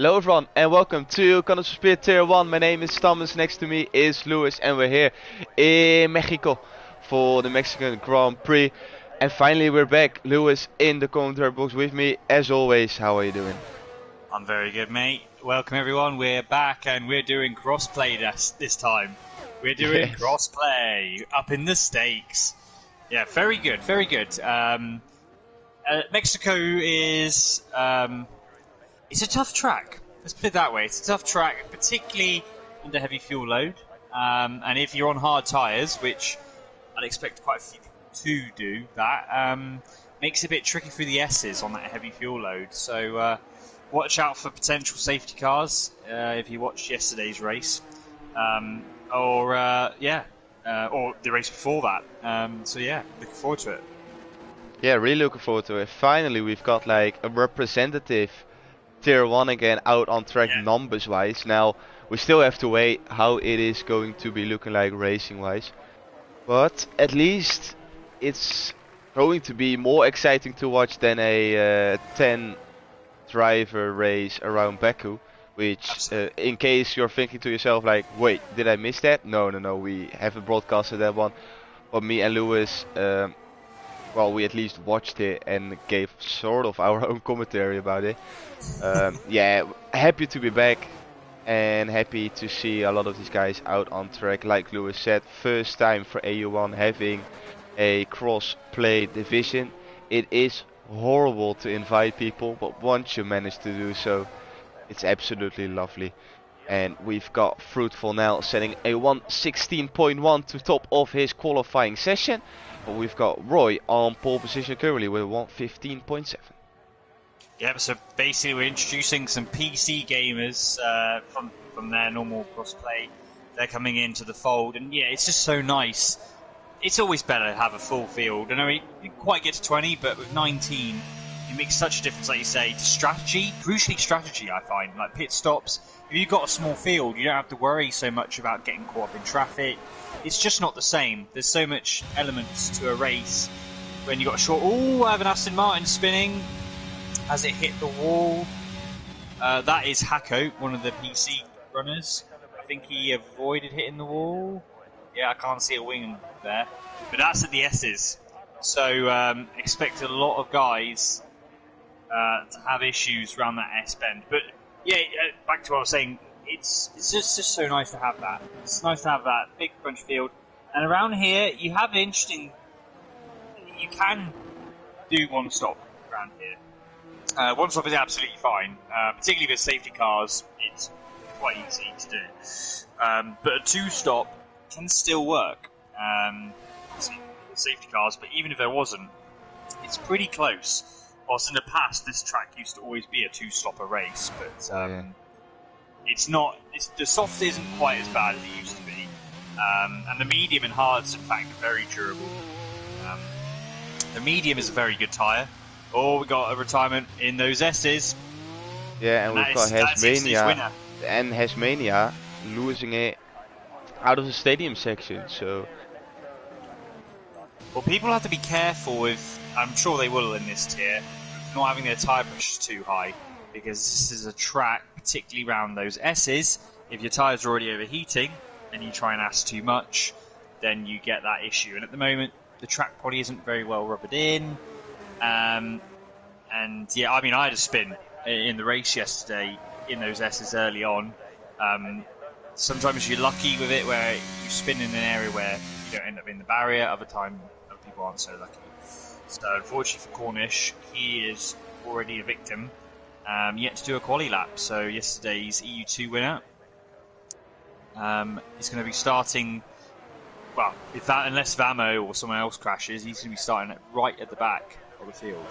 Hello everyone and welcome to Connors Speed Tier 1. My name is Thomas, next to me is Lewis and we're here in Mexico for the Mexican Grand Prix. And finally we're back. Lewis in the commentary box with me as always. How are you doing? I'm very good, mate. Welcome everyone, we're back and we're doing crossplay this time. We're doing crossplay, up in the stakes. Yeah, very good, very good. Mexico is... it's a tough track. Let's put it that way. It's a tough track, particularly under heavy fuel load. And if you're on hard tyres, which I'd expect quite a few people to do that, makes it a bit tricky through the S's on that heavy fuel load. So watch out for potential safety cars if you watched yesterday's race, or the race before that. So yeah, looking forward to it. Yeah, really looking forward to it. Finally, we've got like a representative Tier 1 again out on track numbers wise. Now we still have to wait how it is going to be looking like racing wise, but at least it's going to be more exciting to watch than a 10 driver race around Baku, which in case you're thinking to yourself like, wait, did I miss that? No, we haven't broadcasted that one, but me and Lewis well, we at least watched it and gave sort of our own commentary about it. Yeah, happy to be back and happy to see a lot of these guys out on track. Like Lewis said, first time for EU1 having a cross-play division. It is horrible to invite people, but once you manage to do so, it's absolutely lovely. And we've got Fruitful now setting a 1:16.1 to top of his qualifying session. But we've got Roy on pole position currently with 1:15.7. Yeah, so basically we're introducing some PC gamers from their normal crossplay. They're coming into the fold, and yeah, it's just so nice. It's always better to have a full field. I know you didn't quite get to 20, but with 19, it makes such a difference, like you say, to strategy. Crucially strategy, I find. Like pit stops, if you've got a small field, you don't have to worry so much about getting caught up in traffic. It's just not the same. There's so much elements to a race when you've got a short... Oh, I have an Aston Martin spinning as it hit the wall. That is Hako, one of the PC runners. I think he avoided hitting the wall. Yeah, I can't see a wing there. But that's at the S's. So expect a lot of guys to have issues around that S bend. But yeah, back to what I was saying, it's just so nice to have that. It's nice to have that big front field. And around here, you have an interesting... You can do one stop around here. One stop is absolutely fine. Particularly with safety cars, it's quite easy to do. But a two stop can still work. Safety cars, but even if there wasn't, it's pretty close. Whilst in the past, this track used to always be a two-stopper race, but it's not. The soft isn't quite as bad as it used to be, and the medium and hards, in fact, are very durable. The medium is a very good tyre. Oh, we got a retirement in those S's. Yeah, and we've got Hasmania and Hasmania losing it out of the stadium section. So. Well, people have to be careful with, I'm sure they will in this tier, not having their tyre pressures too high, because this is a track, particularly around those S's, if your tyres are already overheating and you try and ask too much, then you get that issue. And at the moment, the track probably isn't very well rubbered in. And yeah, I mean, I had a spin in the race yesterday in those S's early on. Sometimes you're lucky with it where you spin in an area where you don't end up in the barrier, other time people aren't so lucky. So unfortunately for Cornish, he is already a victim, yet to do a quali lap. So yesterday's EU2 winner is going to be starting, well, unless Vamo or someone else crashes, he's going to be starting right at the back of the field.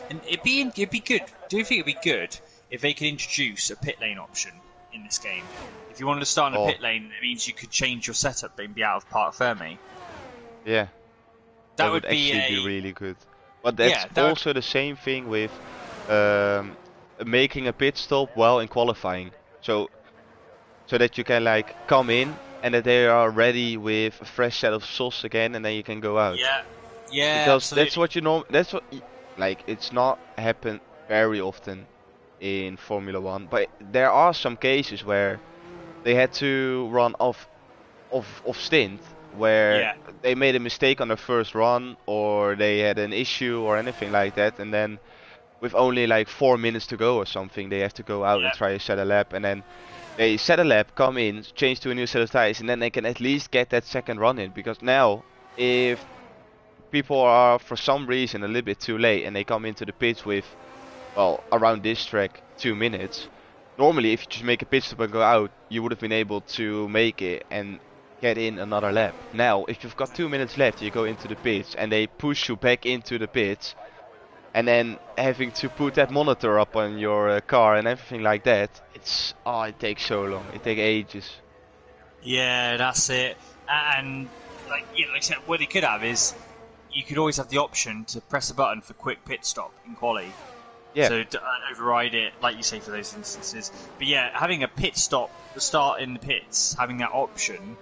And it'd be good. Do you think it'd be good if they could introduce a pit lane option in this game? If you wanted to start in a pit lane, it means you could change your setup and be out of Parc Fermé. Yeah. That would actually be really good. But that's also the same thing with making a pit stop while in qualifying. So that you can like come in and that they are ready with a fresh set of sauce again, and then you can go out. Yeah, yeah. Because absolutely. that's what you know. That's what like it's not happen very often. in Formula One, but there are some cases where they had to run off stint, where Yeah, they made a mistake on their first run, or they had an issue or anything like that, and then with only like 4 minutes to go or something, they have to go out and yeah, try to set a lap, and then they set a lap, come in, change to a new set of tires, and then they can at least get that second run in. Because now, if people are for some reason a little bit too late and they come into the pits with, well, around this track, 2 minutes. Normally, if you just make a pit stop and go out, you would have been able to make it and get in another lap. Now, if you've got 2 minutes left, you go into the pits and they push you back into the pits, and then having to put that monitor up on your car and everything like that, it takes so long. It takes ages. yeah. That's it. And like, yeah, like I said, what they could have is you could always have the option to press a button for quick pit stop in quali. Yeah. So to override it, like you say, for those instances. But yeah, having a pit stop, the start in the pits, having that option,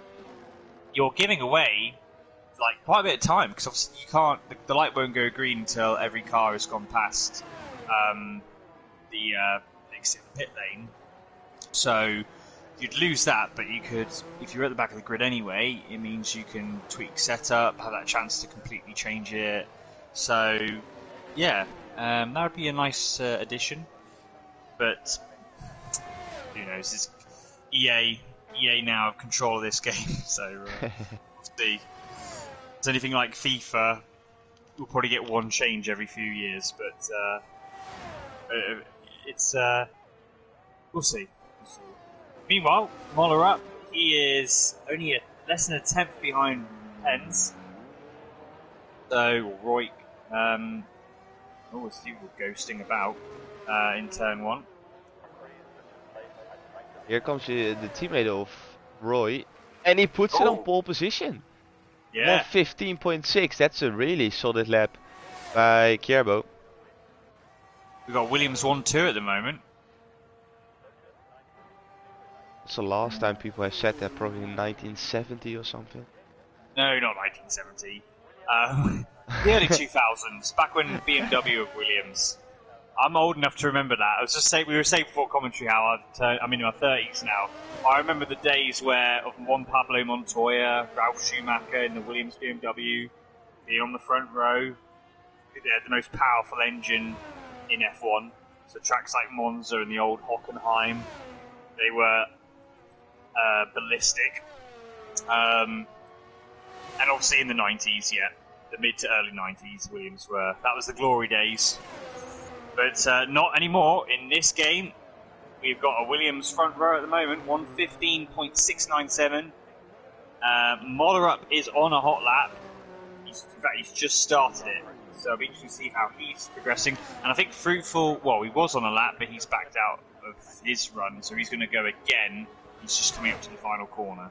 you're giving away like quite a bit of time, because obviously you can't. The light won't go green until every car has gone past the exit pit lane. So you'd lose that, but you could, if you're at the back of the grid anyway, it means you can tweak setup, have that chance to completely change it. So yeah, that would be a nice addition. But who knows? It's EA now have control of this game, so we'll see. If it's anything like FIFA, we'll probably get one change every few years, but it's we'll see. Meanwhile, Moller up. He is only less than a tenth behind Pens. So Roy, see we're ghosting about in turn one. Here comes the teammate of Roy, and he puts it on pole position. Yeah. 1:15.6. That's a really solid lap by Kierbo. We've got Williams 1-2 at the moment. It's the last time people have said that, probably in 1970 or something. No, not 1970. The early 2000s, back when BMW of Williams. I'm old enough to remember that. I was just saying, we were saying before commentary how I'm in my 30s now. I remember the days where of Juan Pablo Montoya, Ralph Schumacher in the Williams BMW, being on the front row. They had the most powerful engine in F1. So tracks like Monza and the old Hockenheim, they were ballistic. And obviously in the 90s, the mid to early 90s, Williams were. That was the glory days. But not anymore. In this game, we've got a Williams front row at the moment, 1:15.697. Mollerup is on a hot lap. In fact, he's just started it. So it'll be interesting to see how he's progressing. And I think Fruitful, well, he was on a lap, but he's backed out of his run, so he's going to go again. He's just coming up to the final corner.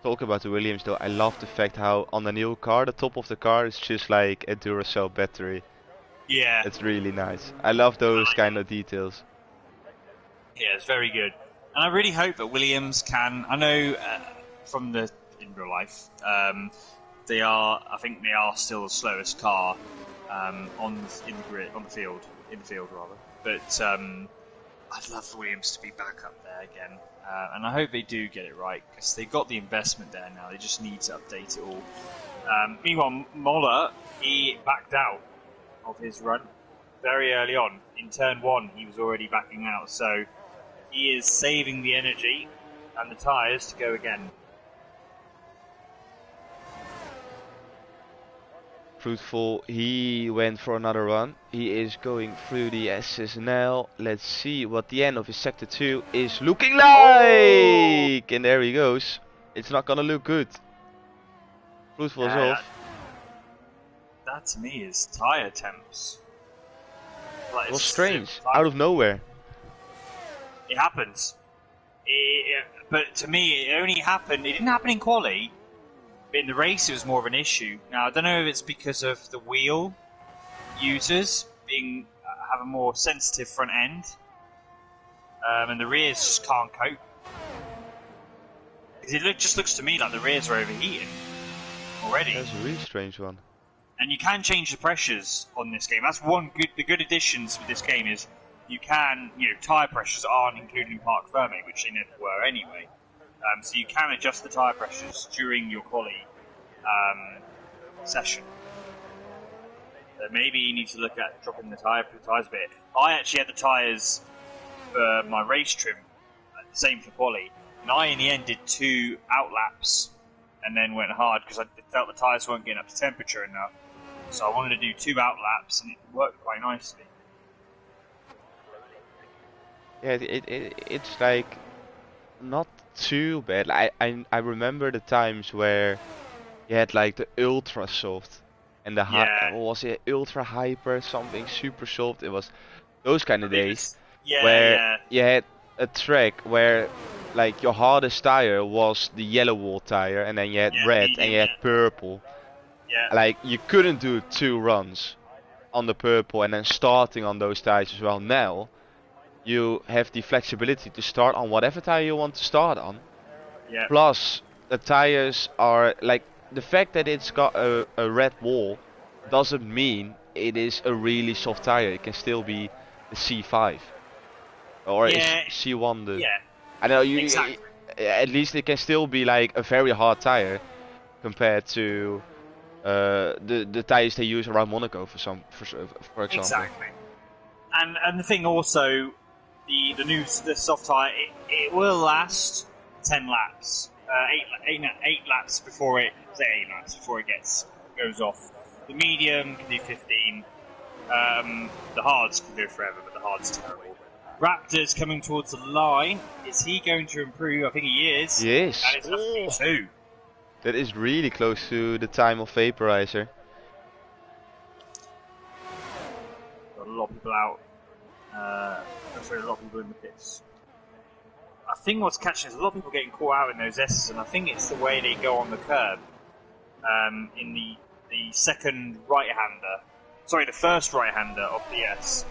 Talking about the Williams though, I love the fact how on the new car, the top of the car is just like a Duracell battery. Yeah. It's really nice. I love those kind of details. Yeah, it's very good. And I really hope that Williams can, I know from in real life, I think they are still the slowest car in the field rather. But I'd love Williams to be back up there again. And I hope they do get it right, because they've got the investment there now. They just need to update it all. Meanwhile, Moller, he backed out of his run very early on. In turn one, he was already backing out. So he is saving the energy and the tyres to go again. Fruitful, he went for another run. He is going through the S's now. Let's see what the end of his sector 2 is looking like. And there he goes. It's not gonna look good. Fruitful is off. That to me is tyre temps. Like, it was strange, out of nowhere. It happens. But to me, it only happened. It didn't happen in quali. In the race, it was more of an issue. Now, I don't know if it's because of the wheel users have a more sensitive front end, and the rears just can't cope. Because it just looks to me like the rears are overheating already. That's a really strange one. And you can change the pressures on this game. That's one good. The good additions with this game is you can, tyre pressures aren't included in Parc Fermé, which they never were anyway. So you can adjust the tyre pressures during your quali session. So maybe you need to look at dropping the tyres a bit. I actually had the tyres for my race trim, the same for quali, and I in the end did 2 out laps and then went hard because I felt the tyres weren't getting up to temperature enough. So I wanted to do 2 out laps, and it worked quite nicely. Yeah, it's like not too bad. I remember the times where you had like the ultra soft and the high, was it ultra hyper something super soft? It was those kind of days where you had a track where like your hardest tire was the yellow wall tire, and then you had red and you had purple. Yeah. Like you couldn't do 2 runs on the purple and then starting on those tires as well. Now you have the flexibility to start on whatever tire you want to start on. Yeah. Plus the tires are like, the fact that it's got a red wall doesn't mean it is a really soft tire. It can still be the C5 or C1. I know exactly. At least it can still be like a very hard tire compared to the tires they use around Monaco for example. Exactly. And the thing also, the soft tire, it will last 10 laps, 8 laps before it goes off. The medium can do 15. The hards can go forever, but the hard's terrible. Raptor's coming towards the line. Is he going to improve? I think he is. Yes. And it's 2. That is really close to the time of Vaporizer. Got a lot of people out. A lot of people in the pits. I think what's catching is a lot of people getting caught out in those S's, and I think it's the way they go on the curb. In the second right-hander, sorry, the first right-hander of the S,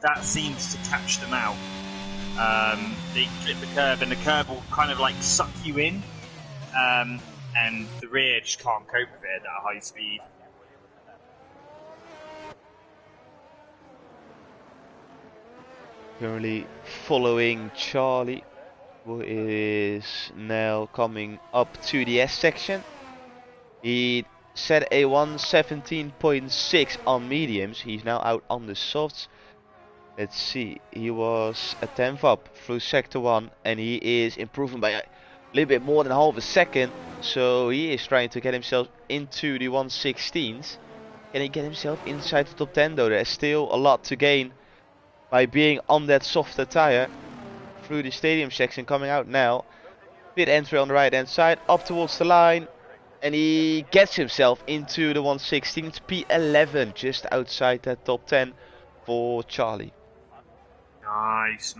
that seems to catch them out. They clip the curb, and the curb will kind of like suck you in, and the rear just can't cope with it at that high speed. Currently following Charlie, who is now coming up to the S section. He set a 1:17.6 on mediums. He's now out on the softs. Let's see, he was a 10th up through sector 1, and he is improving by a little bit more than half a second. So he is trying to get himself into the 1:16s. Can he get himself inside the top 10 though? There's still a lot to gain by being on that softer tire. Through the stadium section, coming out now. Pit entry on the right hand side, up towards the line. And he gets himself into the 1:16s, P11, just outside that top 10 for Charlie. Nice.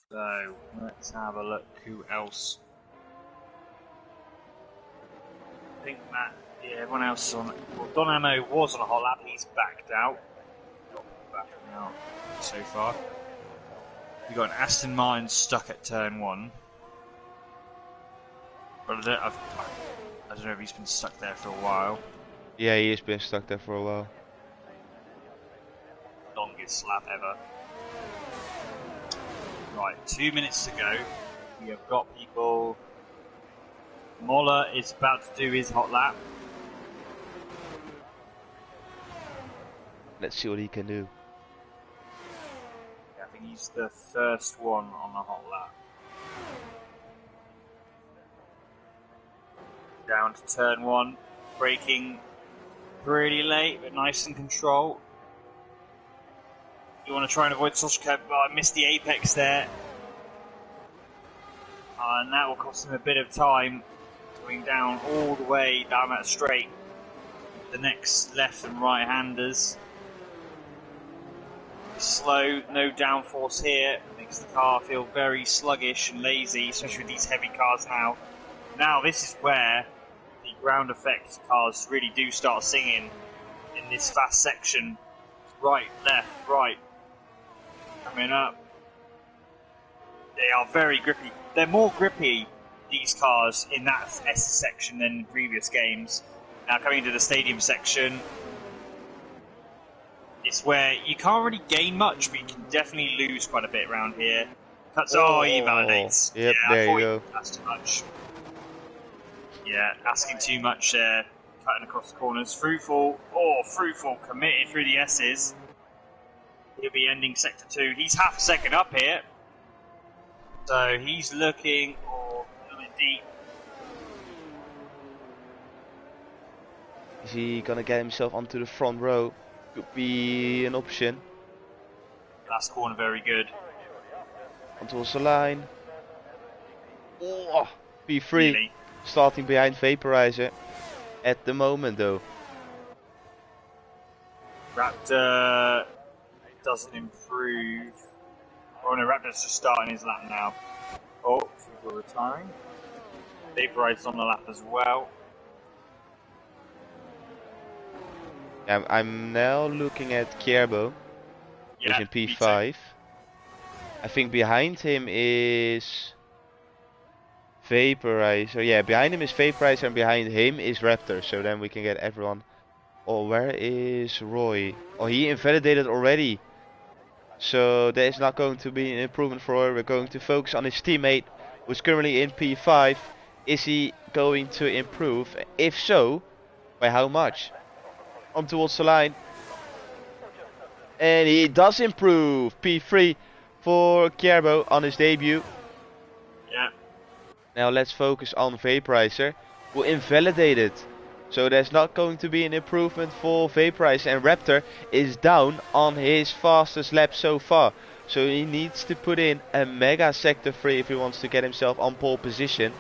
So, let's have a look who else. I think that, everyone else is on it. Well, Don Ammo was on a hot lap, he's backed out. Not backing out so far. We've got an Aston Martin stuck at turn 1. But I don't know if he's been stuck there for a while. Yeah, he has been stuck there for a while. Longest lap ever. Right, 2 minutes to go. We have got people. Moller is about to do his hot lap. Let's see what he can do. Yeah, I think he's the first one on the hot lap. Down to turn 1, braking pretty late, but nice and control. You want to try and avoid social curb, but I missed the apex there. And that will cost him a bit of time, going down all the way down that straight. The next left and right handers. Slow, no downforce here, makes the car feel very sluggish and lazy, especially with these heavy cars now. Now this is where the ground effect cars really do start singing in this fast section. Right, left, right. Coming up. They are very grippy. They're more grippy these cars in that S section than in previous games. Now coming into the stadium section, it's where you can't really gain much, but you can definitely lose quite a bit around here. Cuts. Oh, he validates. Yep, Yeah, there I thought you go. that's too much. Yeah, asking too much there. Cutting across the corners. Fruitful. Oh, Fruitful committed through the S's. He'll be ending sector 2. He's half a second up here. So he's looking a little bit deep. Is he gonna get himself onto the front row? Could be an option. Last corner very good. Onto the line. Oh, P3 Really. starting behind Vaporizer at the moment though. Raptor doesn't improve. Oh no, Raptor's just starting his lap now. Oh, people retiring. Vaporizer's on the lap as well. I'm now looking at Kierbo. Yeah, He's in P5. I think behind him is Vaporizer. Yeah, behind him is Vaporizer and behind him is Raptor. So then we can get everyone. Oh, where is Roy? Oh, he invalidated already. So there is not going to be an improvement for Roy. We're going to focus on his teammate who's currently in P5. Is he going to improve? If so, by how much? On towards the line. And he does improve. P3 for Kierbo on his debut. Yeah. Now let's focus on Vaporizer, who invalidated. So there's not going to be an improvement for Vaporizer, and Raptor is down on his fastest lap so far. So he needs to put in a mega sector 3 if he wants to get himself on pole position.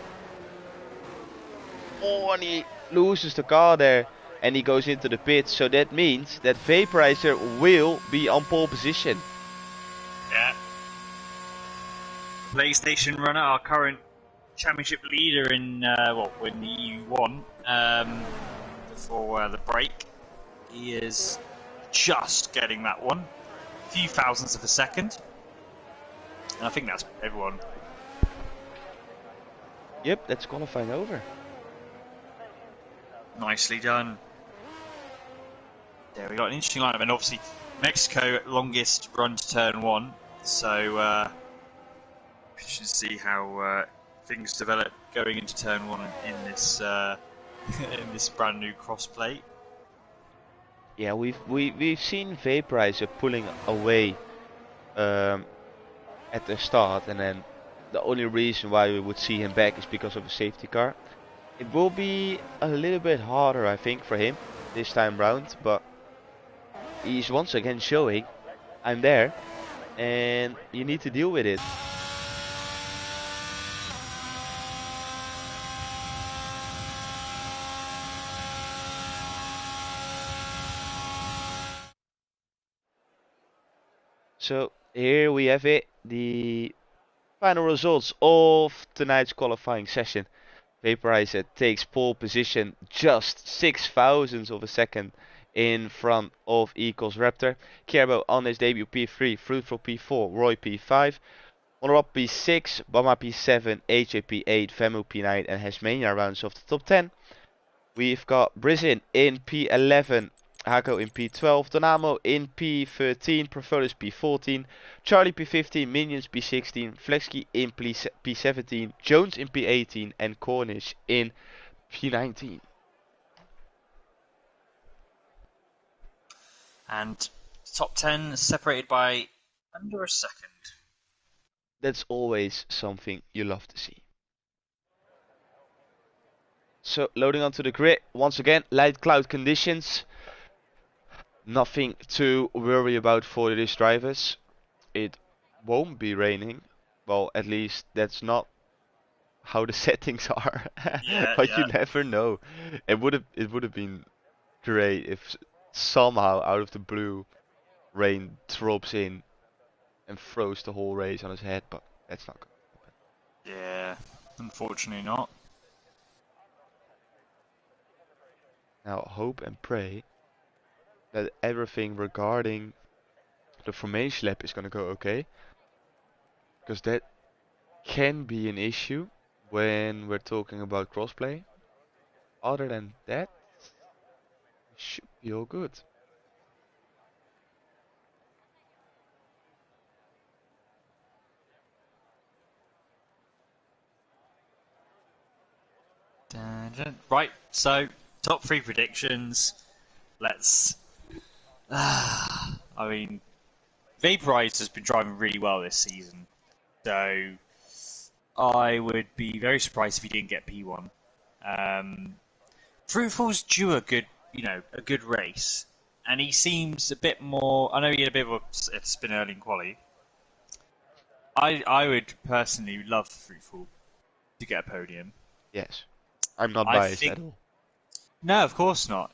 Oh, and he loses the car there. And he goes into the pits, so that means that Vaporizer will be on pole position. Yeah. PlayStation runner, our current championship leader in in the EU1 before the break. He is just getting that one, a few thousandths of a second, and I think that's everyone. Yep, that's qualifying over. Nicely done. Yeah, we got an interesting lineup, and obviously Mexico longest run to turn 1, so we should see how things develop going into turn 1 in this in this brand new crossplay. Yeah, we've seen Vaporizer pulling away at the start, and then the only reason why we would see him back is because of a safety car. It will be a little bit harder, I think, for him this time round, but he's once again showing I'm there and you need to deal with it. So here we have it, the final results of tonight's qualifying session. Vaporizer takes pole position just 6,000ths of a second in front of Eagles Raptor. Kierbo on his debut P3, Fruitful P4, Roy P5, Monorob P6, Bama P7, AJ P8, Vemu P9 and Hasmania rounds off the top 10. We've got Brizin in P11, Hako in P12, Donamo in P13, Profolis P14, Charlie P15, Minions P16, Flexkey in P17, Jones in P18 and Cornish in P19. And top 10 separated by under a second. That's always something you love to see. So loading onto the grid, once again, light cloud conditions. Nothing to worry about for these drivers. It won't be raining. Well, at least that's not how the settings are. Yeah, But yeah. you never know. It would have been great if somehow out of the blue rain drops in and throws the whole race on his head, but that's not going to happen. Yeah, unfortunately not. Now hope and pray that everything regarding the formation lap is going to go okay, because that can be an issue when we're talking about crossplay. Other than that, we should be all good. Right, so top 3 predictions. Let's. I mean, Vaporize has been driving really well this season, so I would be very surprised if he didn't get P1. Fruitful's due a good race, and he seems a bit more. I know he had a bit of a spin early in quali. I would personally love Fruitful to get a podium. Yes, I'm not biased at all. No, of course not.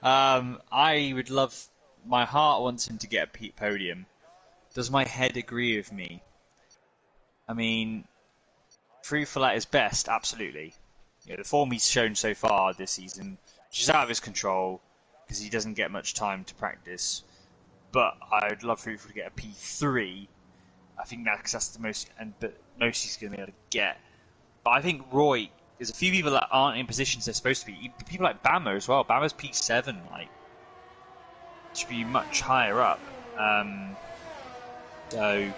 I would love. My heart wants him to get a podium. Does my head agree with me? I mean, Fruitful at his best, absolutely. The form he's shown so far this season, which is out of his control because he doesn't get much time to practice. But I would love Fruitful to get a P3. I think that's the most, but most he's going to be able to get. But I think Roy, there's a few people that aren't in positions they're supposed to be. People like Bama as well. Bama's P7, should be much higher up. So,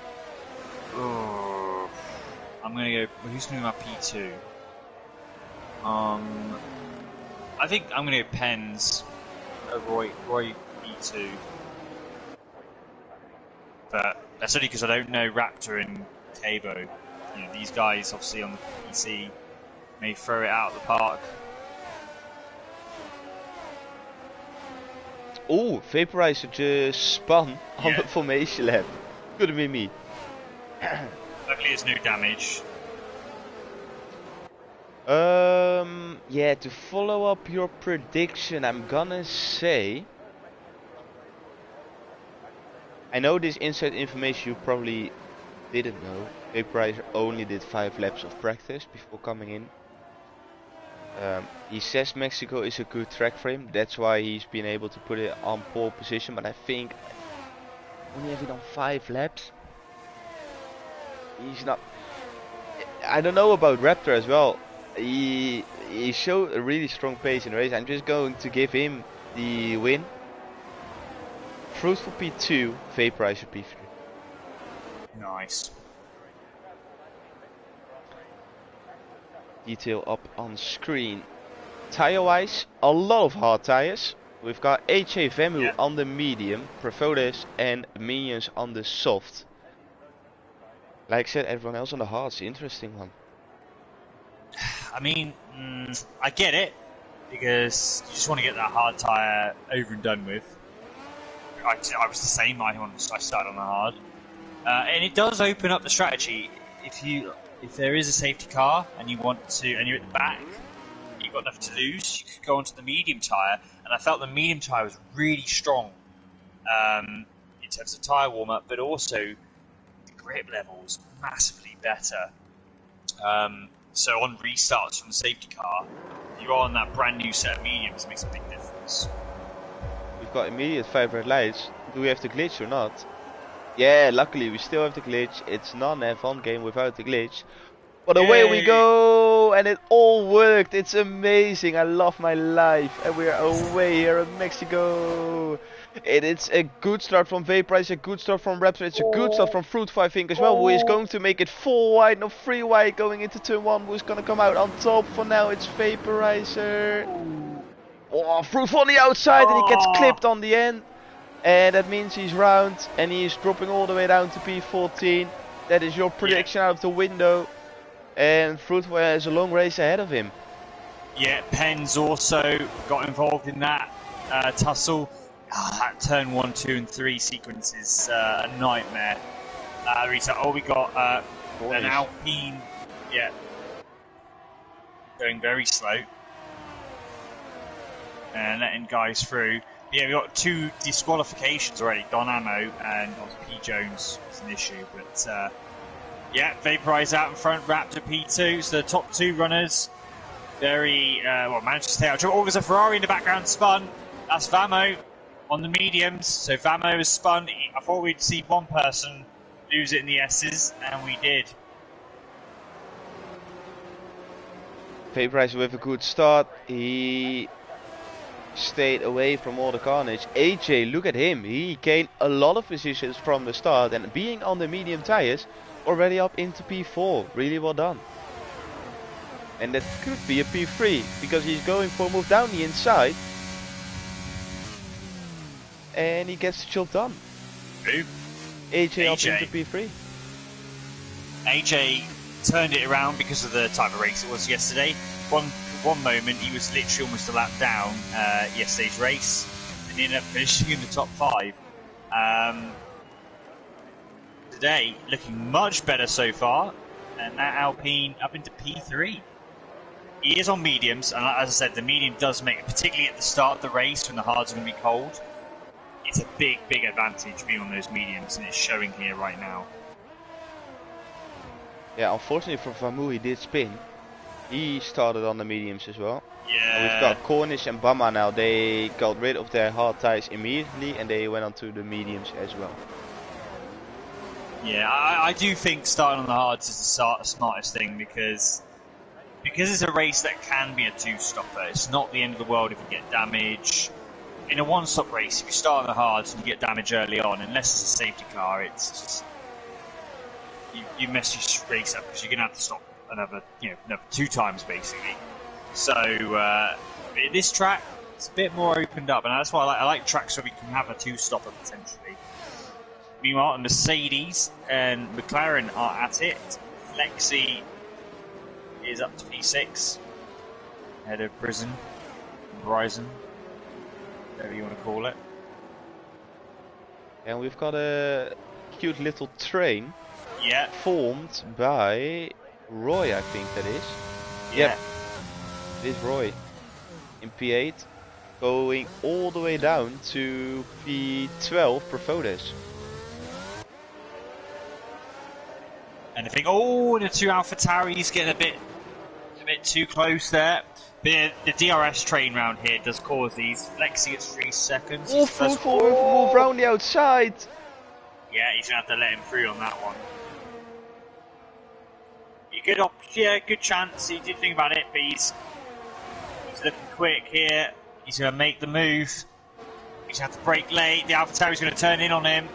I'm going to go. Who's going to be my P2? I think I'm going to go Pens. Roy P2. But that's only because I don't know Raptor and Cabo. These guys, obviously on the PC, may throw it out of the park. Oh, Vaporizer just spun on the formation lap. Could have been me. Luckily, there's no damage. Yeah, to follow up your prediction, I'm gonna say. I know this inside information you probably didn't know. Vaporizer only did 5 laps of practice before coming in. He says Mexico is a good track for him, that's why he's been able to put it on pole position, but I think only having done 5 laps, he's not. I don't know about Raptor as well. He showed a really strong pace in the race. I'm just going to give him the win. Fruitful P2, Vaporizer P3. Nice. Detail up on screen. Tire wise, a lot of hard tires. We've got HA Vemu on the medium, Profodes and Minions on the soft. Like I said, everyone else on the hard's the interesting one. I mean, I get it, because you just want to get that hard tire over and done with. I was the same. I started on the hard, and it does open up the strategy. If there is a safety car and you want to, and you're at the back, you've got nothing to lose. You could go onto the medium tire, and I felt the medium tire was really strong in terms of tire warm up, but also the grip level was massively better. So on restarts from the safety car, you're on that brand new set of mediums. It makes a big difference. We've got immediate 5 red lights. Do we have the glitch or not? Yeah, luckily we still have the glitch. It's not an F1 game without the glitch. But away we go, and it all worked. It's amazing. I love my life, and we're away here in Mexico. It's a good start from Vaporize, a good start from Raptor. It's a good start from Fruitful, I think, as well. Who is going to make it 4 wide, no 3 wide, going into turn 1. Who's going to come out on top? For now, it's Vaporizer. Oh, Fruitful on the outside, and he gets clipped on the end. And that means he's round, and he's dropping all the way down to P14. That is your prediction out of the window. And Fruitful has a long race ahead of him. Yeah, Pens also got involved in that tussle. That turn 1, 2 and 3 sequence is a nightmare. We got an Alpine, going very slow. And letting guys through. Yeah, we got 2 disqualifications already. Don Ammo and P. Jones is an issue, but Vaporize out in front, Raptor P2. So the top 2 runners managed to stay out. Oh, there's a Ferrari in the background spun. That's Vamo on the mediums. So Vamo has spun. I thought we'd see one person lose it in the S's, and we did. Vaporizer with a good start. He stayed away from all the carnage. AJ, look at him. He gained a lot of positions from the start, and being on the medium tires, already up into P4. Really well done. And that could be a P3 because he's going for a move down the inside. And he gets the job done. Who? AJ up into P3. AJ turned it around because of the type of race it was yesterday. One moment he was literally almost a lap down yesterday's race, and he ended up finishing in the top 5. Today looking much better so far, and that Alpine up into P3. He is on mediums, and as I said, the medium does make, particularly at the start of the race when the hards are going to be cold, it's a big advantage being on those mediums, and it's showing here right now. Yeah, unfortunately for Vamu, he did spin. He started on the mediums as well. Yeah. And we've got Cornish and Bama now. They got rid of their hard tires immediately, and they went on to the mediums as well. Yeah, I do think starting on the hards is the smartest thing because it's a race that can be a two-stopper. It's not the end of the world if you get damage. In a one-stop race, if you start on the hards and you get damage early on, unless it's a safety car, it's just you mess your race up because you're going to have to stop another 2 times basically. So this track, it's a bit more opened up, and that's why I like tracks where we can have a two-stopper potentially. Meanwhile, Mercedes and McLaren are at it. Lexi is up to P6, ahead of Horizon, whatever you want to call it. And we've got a cute little train. Yeah. Formed by Roy, I think that is. Yeah. Yep. It is Roy in P8, going all the way down to P12 Profodes. And I think, the 2 AlphaTauris getting a bit too close there. But the DRS train round here does cause these. Lexi at 3 seconds. Move round the outside. Yeah, he's gonna have to let him through on that one. Good chance. He did think about it, but he's looking quick here. He's gonna make the move. He's gonna have to brake late. The AlphaTauri's gonna turn in on him.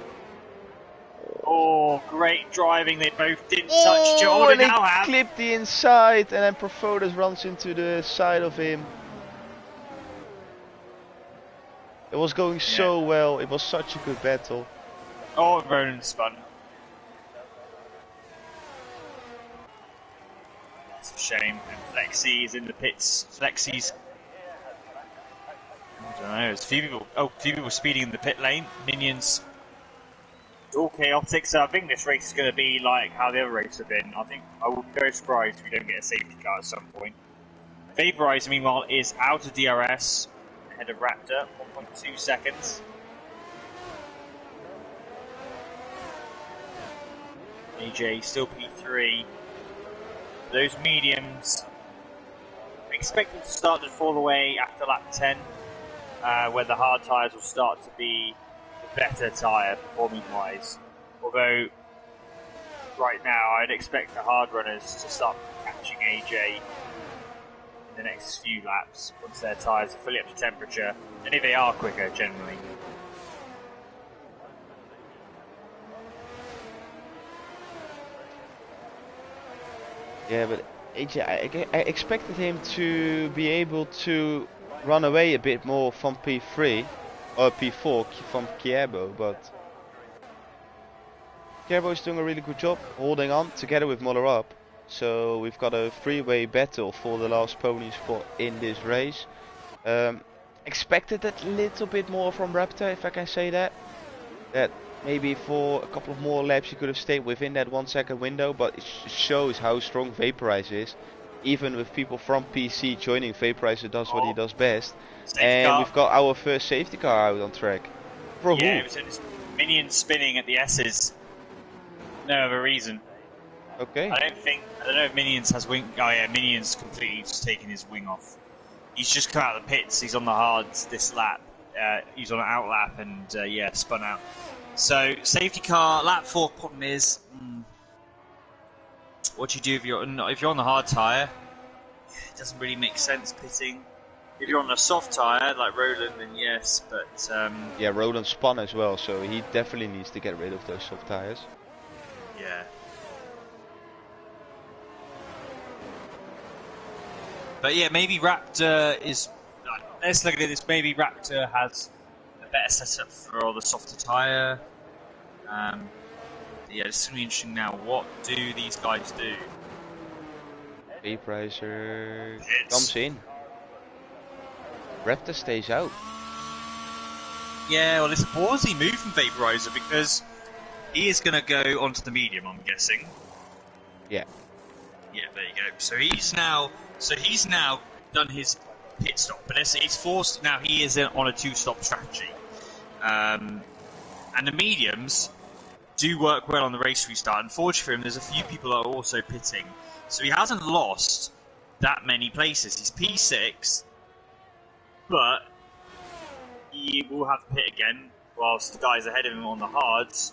Oh, great driving. They both didn't touch each other. And they clipped the inside, and then Profodes runs into the side of him. It was going so well. It was such a good battle. Oh, Ronan spun. It's a shame. And Flexi is in the pits. Flexi's. I don't know. There's a few people speeding in the pit lane. Minions. It's all chaotic. So I think this race is going to be like how the other races have been. I think I would be very surprised if we don't get a safety car at some point. Vaporizer, meanwhile, is out of DRS ahead of Raptor, 1.2 seconds. AJ still P3. Those mediums, I expect them to start to fall away after lap 10, where the hard tyres will start to be the better tyre performing wise. Although, right now, I'd expect the hard runners to start catching AJ in the next few laps once their tyres are fully up to temperature, and if they are quicker generally. Yeah, but AJ, I expected him to be able to run away a bit more from P3 or P4 from Kierbo, but Kierbo is doing a really good job holding on together with Muller up. So we've got a 3-way battle for the last pony spot in this race. Expected a little bit more from Raptor, if I can say that. That maybe for a couple of more laps you could have stayed within that 1 second window, but it shows how strong Vaporizer is. Even with people from PC joining, Vaporizer does what he does best. And we've got our first safety car out on track. For yeah, who? it was just minions spinning at the S's. No other reason. Okay. I don't know if Minions has wing. Oh yeah, Minions completely just taken his wing off. He's just come out of the pits. He's on the hards this lap. He's on an out lap and spun out. So safety car lap 4. Problem is, what do you do if you're on the hard tyre? doesn't really make sense pitting. If you're on a soft tyre like Roland, then yes, but Yeah, Roland spun as well, so he definitely needs to get rid of those soft tires. yeah. But yeah, maybe Raptor is. Let's look at this. Maybe Raptor has a better setup for all the softer tyre. Yeah, it's going to be interesting now. What do these guys do? Vaporizer comes in. Raptor stays out. Yeah, well, it's a ballsy move from Vaporizer because he is going to go onto the medium, I'm guessing. Yeah. Yeah, there you go. So he's now done his pit stop, but it's forced. Now he is on a 2-stop strategy, and the mediums do work well on the race restart. Unfortunately for him, there's a few people that are also pitting, so he hasn't lost that many places. He's P6, but he will have to pit again, whilst the guys ahead of him on the hards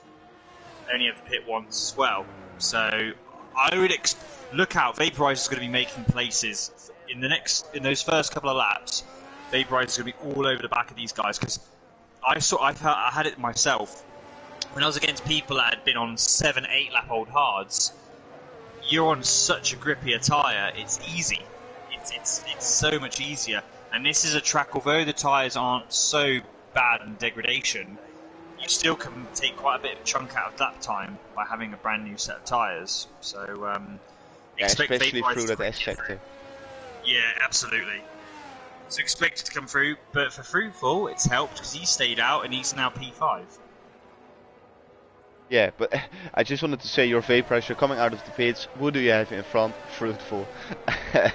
only have to pit once as well. So I would look out. Vaporizer is going to be making places in those first couple of laps. Vaporizer is going to be all over the back of these guys, because I had it myself. When I was against people that had been on 7, 8 lap old hards, you're on such a grippier tyre, it's easy. It's so much easier. And this is a track, although the tyres aren't so bad in degradation, you still can take quite a bit of chunk out of lap time by having a brand new set of tyres. So, especially through that S sector. Yeah, absolutely. So expect it to come through, but for Fruitful, it's helped because he stayed out and he's now P5. Yeah, but I just wanted to say your Vaporizer coming out of the pits. Who do you have in front? Fruitful. Yeah.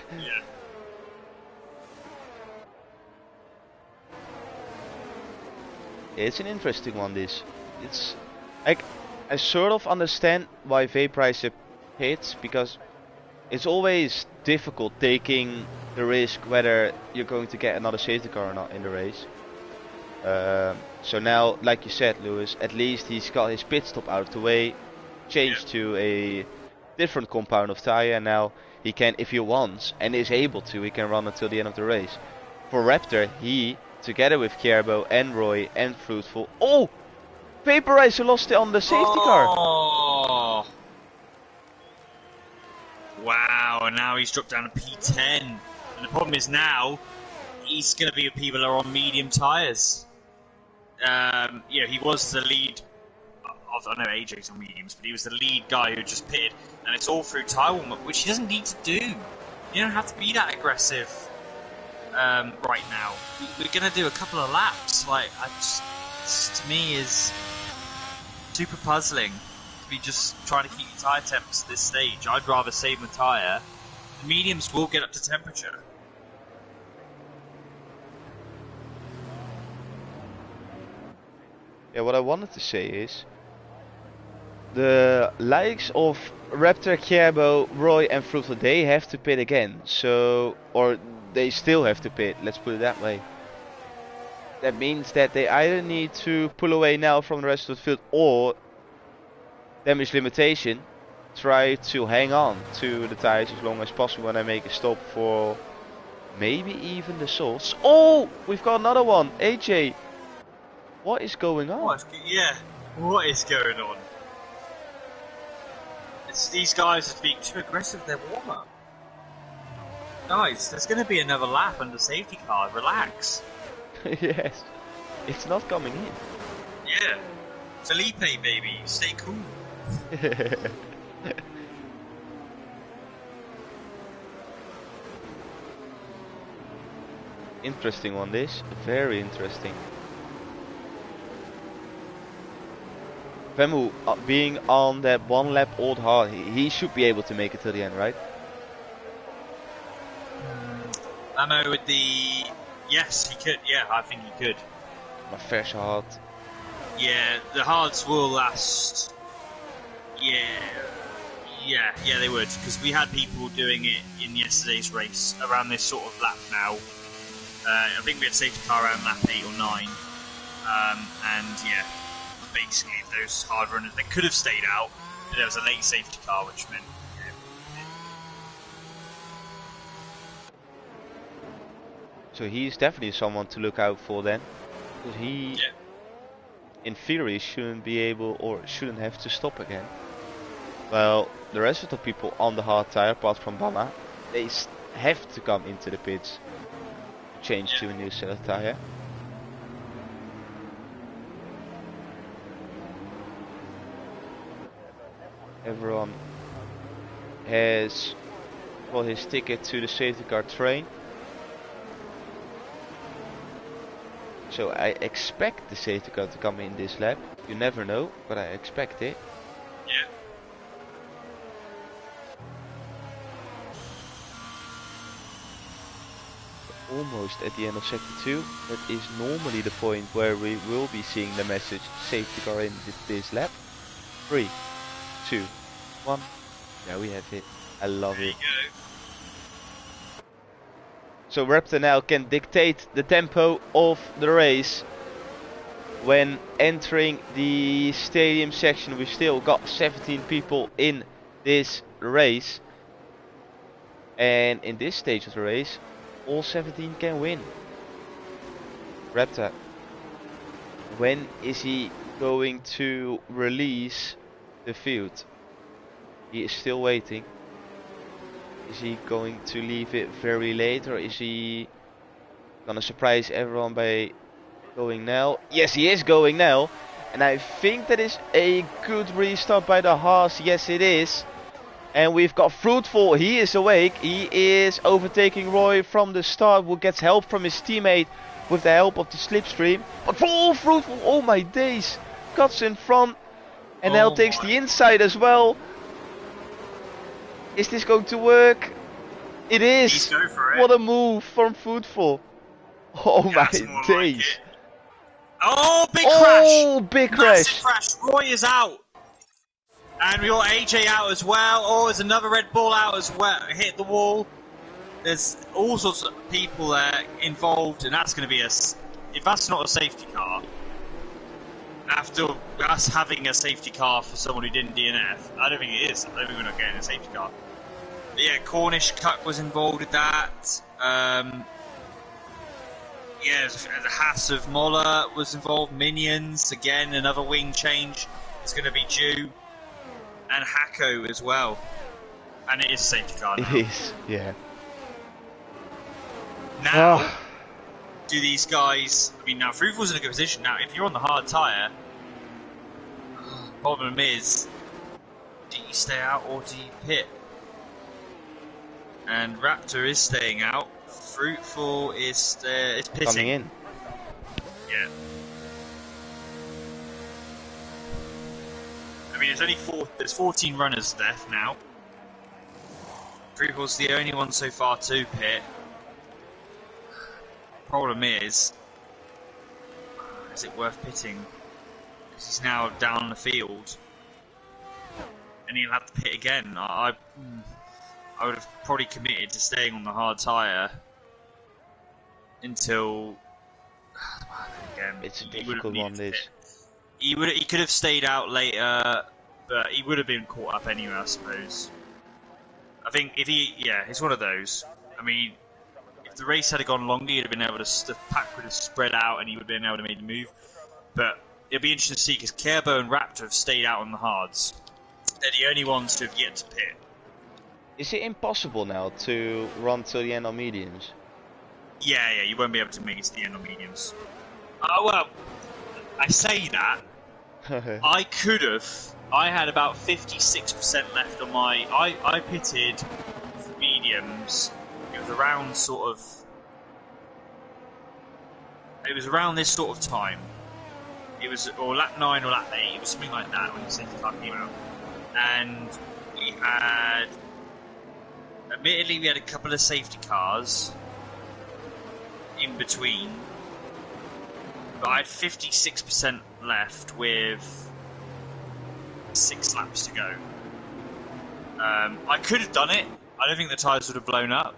It's an interesting one. It's like I sort of understand why Vaporizer hits, because it's always difficult taking the risk whether you're going to get another safety car or not in the race. So now, like you said, Lewis, at least he's got his pit stop out of the way, changed to a different compound of tire, and now he can, if he wants and is able to, he can run until the end of the race. For Raptor, he, together with Kierbo and Roy and Fruitful, oh! Vaporizer lost it on the safety car! Oh! Wow, and now he's dropped down to P10. And the problem is now, he's going to be with people that are on medium tyres. He was the lead. I know AJ's on mediums, but he was the lead guy who just pitted, and it's all through tyre warm-up, which he doesn't need to do. You don't have to be that aggressive right now. We're going to do a couple of laps. This to me is super puzzling to be just trying to keep your tyre temps at this stage. I'd rather save the tyre. The mediums will get up to temperature. Yeah, what I wanted to say is the likes of Raptor, Kierbo, Roy and Fruitful, they have to pit again. So, or they still have to pit, let's put it that way. That means that they either need to pull away now from the rest of the field, or damage limitation, try to hang on to the tires as long as possible when I make a stop for maybe even the softs. Oh, we've got another one. AJ, what is going on? What is going on? These guys are being too aggressive with their warm-up. Guys, there's going to be another lap under safety car. Relax. Yes, it's not coming in. Yeah, Felipe, baby, stay cool. Interesting one, this. Very interesting. Vemu, being on that 1 lap old hard, he should be able to make it to the end, right? Ammo with the... Yes, he could. Yeah, I think he could. My fresh hard. Yeah, the hards will last. Yeah, they would, because we had people doing it in yesterday's race around this sort of lap now. I think we had safety car around lap 8 or 9, and yeah, basically those hard runners, they could have stayed out, but there was a late safety car, which meant So he's definitely someone to look out for then. Because he, in theory, shouldn't be able or shouldn't have to stop again. Well, the rest of the people on the hard tire, apart from Bama, they have to come into the pits to change to a new set of tire. Everyone has got his ticket to the safety car train. So I expect the safety car to come in this lap. You never know, but I expect it. Yeah. Almost at the end of sector 2. That is normally the point where we will be seeing the message safety car in this lap. 3, 2, 1. There we have it. I love it. So Raptor now can dictate the tempo of the race. When entering the stadium section, we've still got 17 people in this race. And in this stage of the race, all 17 can win. Raptor, when is he going to release the field? He is still waiting. Is he going to leave it very late, or is he gonna surprise everyone by going now? Yes, he is going now, and I think that is a good restart by the Haas. Yes, it is. And we've got Fruitful. He is awake. He is overtaking Roy from the start, who gets help from his teammate with the help of the slipstream. But Fruitful, oh my days, cuts in front and now takes the inside as well. Is this going to work? It is. Go for it. What a move from Fruitful. Oh my days. Like oh, big crash. Oh, big Massive crash. Roy is out. And we got AJ out as well. Oh, there's another Red Bull out as well. Hit the wall. There's all sorts of people involved, and that's going to be if that's not a safety car, after us having a safety car for someone who didn't DNF, I don't think it is. I don't think we're not getting a safety car. But yeah, Cornish Cup was involved with that. Yeah, the Haas of Moller was involved. Minions, again, another wing change is going to be due. And Hako as well. And it is a safety car now. It is, yeah. Now, do these guys... I mean, now, Fruitful's in a good position. Now, if you're on the hard tyre, problem is, do you stay out or do you pit? And Raptor is staying out. Fruitful is pitting. Coming in. Yeah. I mean, there's 14 runners left now. Fruitful's the only one so far to pit. Problem is it worth pitting? Because he's now down the field, and he'll have to pit again. I would have probably committed to staying on the hard tyre until. Again, it's a difficult one. This. He could have stayed out later, but he would have been caught up anyway, I suppose. I think it's one of those. I mean, if the race had gone longer, he'd have been able to. The pack would have spread out, and he would have been able to make the move. But it'll be interesting to see because Kerbo and Raptor have stayed out on the hards. They're the only ones who have yet to pit. Is it impossible now to run till the end on mediums? Yeah, you won't be able to make it to the end on mediums. Well, I say that. I could have. I had about 56% left on my. I pitted for mediums. It was around It was around this sort of time. It was or lap 9 or lap 8. It was something like that when the safety car came out. And we had. Admittedly, we had a couple of safety cars in between. But I had 56% left with 6 laps to go. I could have done it. I don't think the tyres would have blown up.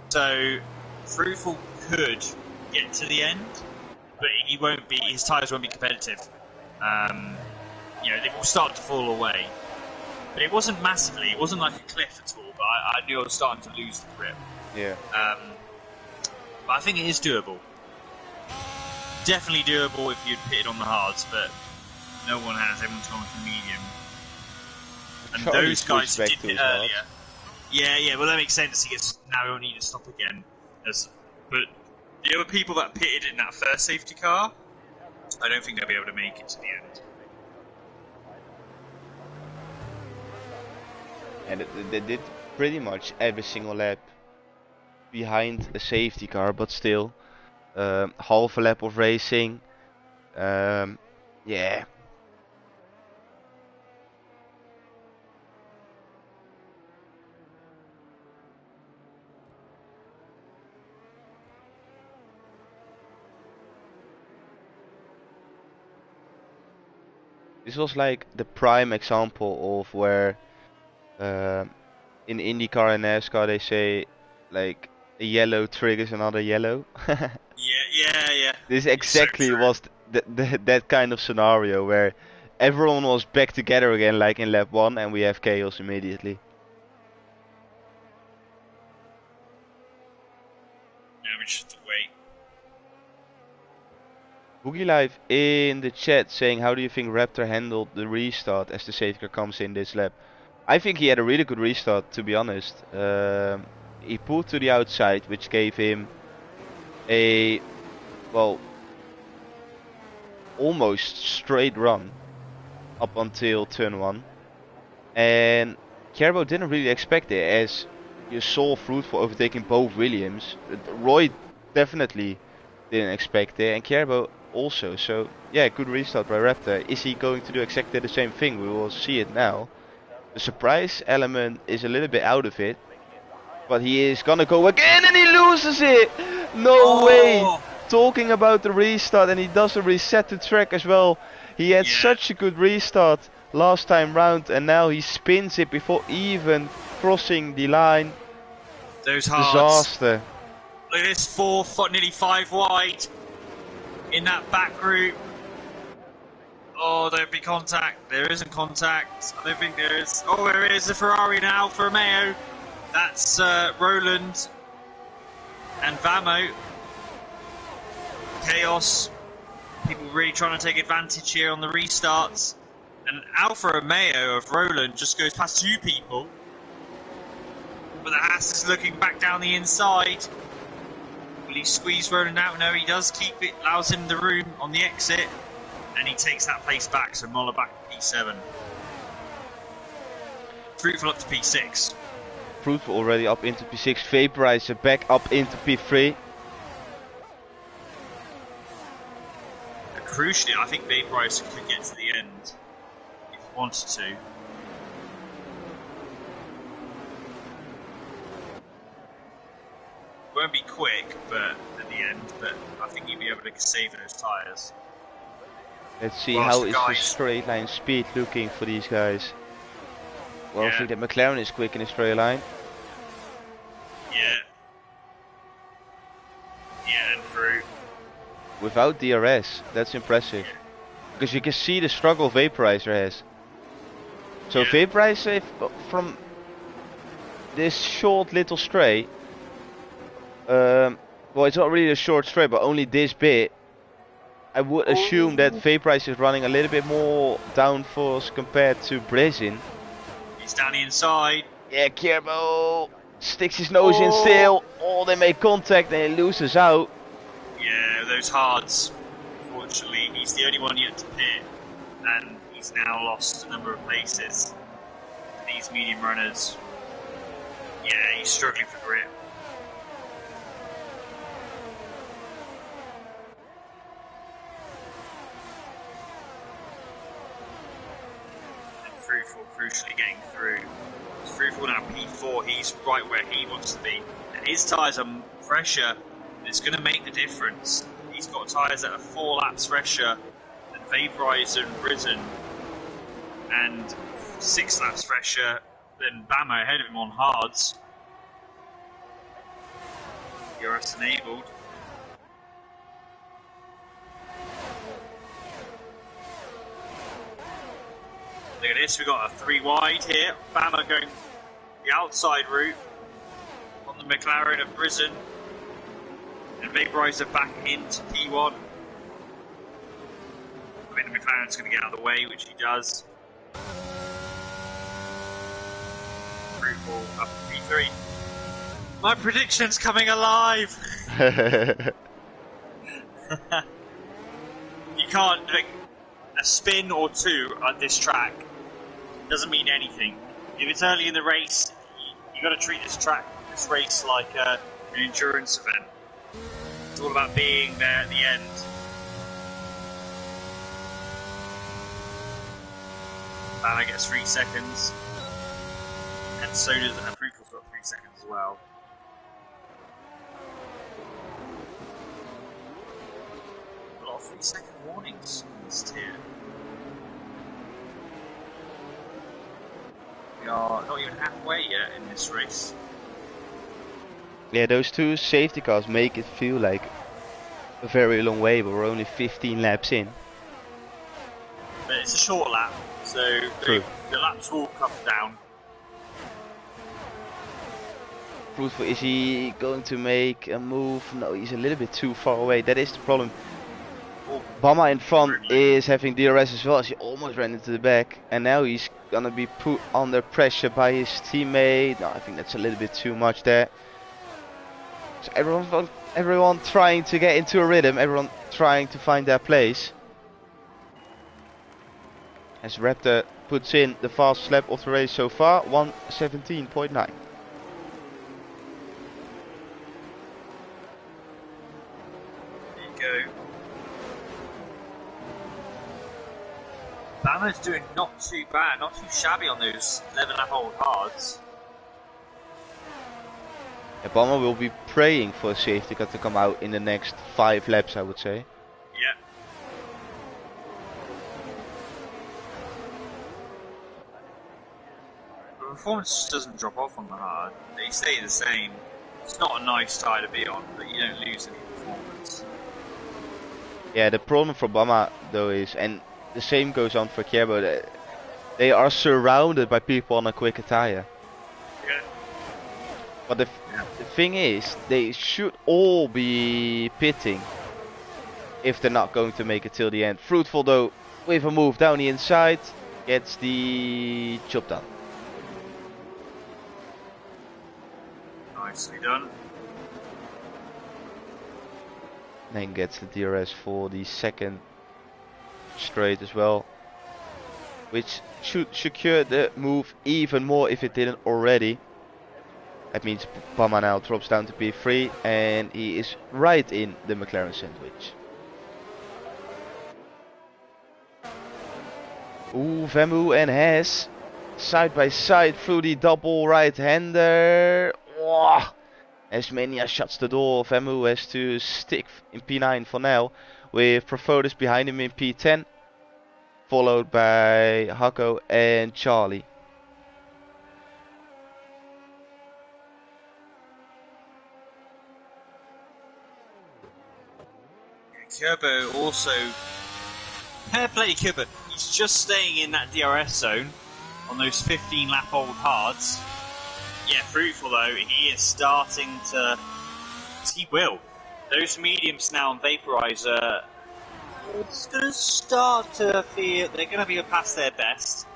So, Fruitful could get to the end, but he won't be. His tyres won't be competitive. They will start to fall away. But it wasn't massively. It wasn't like a cliff at all. But I knew I was starting to lose the grip. Yeah. But I think it is doable. Definitely doable if you'd pitted on the hards, but no one has. Everyone's gone with the medium. And Charlie those guys who switched did back to it his earlier. Yeah, well that makes sense. He gets, now he'll need to stop again. But the other people that pitted in that first safety car, I don't think they'll be able to make it to the end. And they did pretty much every single lap behind a safety car, but still, half a lap of racing. Yeah. This was like the prime example of where in IndyCar and NASCAR they say like a yellow triggers another yellow. Yeah. This exactly was that kind of scenario where everyone was back together again like in lap 1 and we have chaos immediately. Yeah, we just have to wait. Boogie Live in the chat saying, how do you think Raptor handled the restart as the safety car comes in this lap? I think he had a really good restart, to be honest. He pulled to the outside, which gave him a, well, almost straight run up until turn 1. And Kerbo didn't really expect it, as you saw Fruitful overtaking both Williams. Roy definitely didn't expect it, and Kerbo also. So yeah, good restart by Raptor. Is he going to do exactly the same thing? We will see it now. The surprise element is a little bit out of it, but he is gonna go again and he loses it. No way. Talking about the restart, and he does a reset to track as well. He had such a good restart last time round, and now he spins it before even crossing the line. Those hards. Disaster. Look at this, nearly 5 wide in that back group. Oh, there'll be contact. There isn't contact. I don't think there is. Oh, there is the Ferrari now for Romeo. That's Roland and Vamo. Chaos. People really trying to take advantage here on the restarts. And Alfa Romeo of Roland just goes past 2 people. But the Haas is looking back down the inside. Will he squeeze Roland out? No, he does keep it, allows him the room on the exit. And he takes that place back, so Moller back to P7. Fruitful up to P6. Fruitful already up into P6. Vaporizer back up into P3. And crucially, I think Vaporizer could get to the end if he wanted to. Won't be quick, but at the end, but I think he'll be able to save those tyres. Let's see how is the straight line speed looking for these guys. Well, I think that McLaren is quick in the straight line. Yeah, and through. Without DRS, that's impressive. Because you can see the struggle Vaporizer has. So Vaporizer, from this short little straight, well, it's not really a short straight, but only this bit, I would assume that Vaporizer is running a little bit more downforce compared to Brezin. He's down the inside. Yeah, Kerbo sticks his nose in still. Oh, they make contact and he loses out. Yeah, those hards. Unfortunately, he's the only one yet to pit, and he's now lost a number of places. These medium runners, yeah, he's struggling for grip. Fruitful crucially getting through. Fruitful now P4, he's right where he wants to be. And his tyres are fresher, and it's going to make the difference. He's got tyres that are 4 laps fresher than Vaporizer and Brisen, and 6 laps fresher than Bamo ahead of him on hards. DRS enabled. Look at this, we've got a 3 wide here. Bama going the outside route on the McLaren of Brisen. And Vaporizer back into P1. I mean, the McLaren's going to get out of the way, which he does. Fruitful up to P3. My prediction's coming alive! You can't, like, a spin or two at this track doesn't mean anything. If it's early in the race, you got to treat this race like an endurance event. It's all about being there at the end. And I get 3 seconds, and so does Fruitful's got 3 seconds as well. A lot of 3-second warnings in this tier. We are not even halfway yet in this race. Yeah, those 2 safety cars make it feel like a very long way, but we're only 15 laps in. But it's a short lap, so the laps will come down. Fruitful, is he going to make a move? No, he's a little bit too far away. That is the problem. Bama in front is having DRS as well. He almost ran into the back, and now he's gonna be put under pressure by his teammate. No, I think that's a little bit too much there. So everyone trying to get into a rhythm, everyone trying to find their place. As Raptor puts in the fastest lap of the race so far, 1:17.9. There you go. Bama's doing not too bad, not too shabby on those 11-lap-old hards. Yeah, Bama will be praying for a safety car to come out in the next 5 laps, I would say. Yeah. The performance just doesn't drop off on the hard. They stay the same. It's not a nice tire to be on, but you don't lose any performance. Yeah, the problem for Bama though is, and the same goes on for Kierbo, they are surrounded by people on a quicker tire. Yeah. But the thing is, they should all be pitting if they're not going to make it till the end. Fruitful though, with a move down the inside, gets the job done. Nicely done. Then gets the DRS for the second straight as well, which should secure the move even more if it didn't already. That means Bama now drops down to P3 and he is right in the McLaren sandwich. Ooh, Vemu and Hess side by side through the double right-hander. Oh, as Mania shuts the door, Vemu has to stick in P9 for now, with Profotis behind him in P10, followed by Hako and Charlie. Kierbo also, fair play Kierbo, he's just staying in that DRS zone on those 15-lap-old hards. Yeah, Fruitful though, he is starting to, he will. Those mediums now on Vaporizer, it's going to start to feel, they're going to be past their best.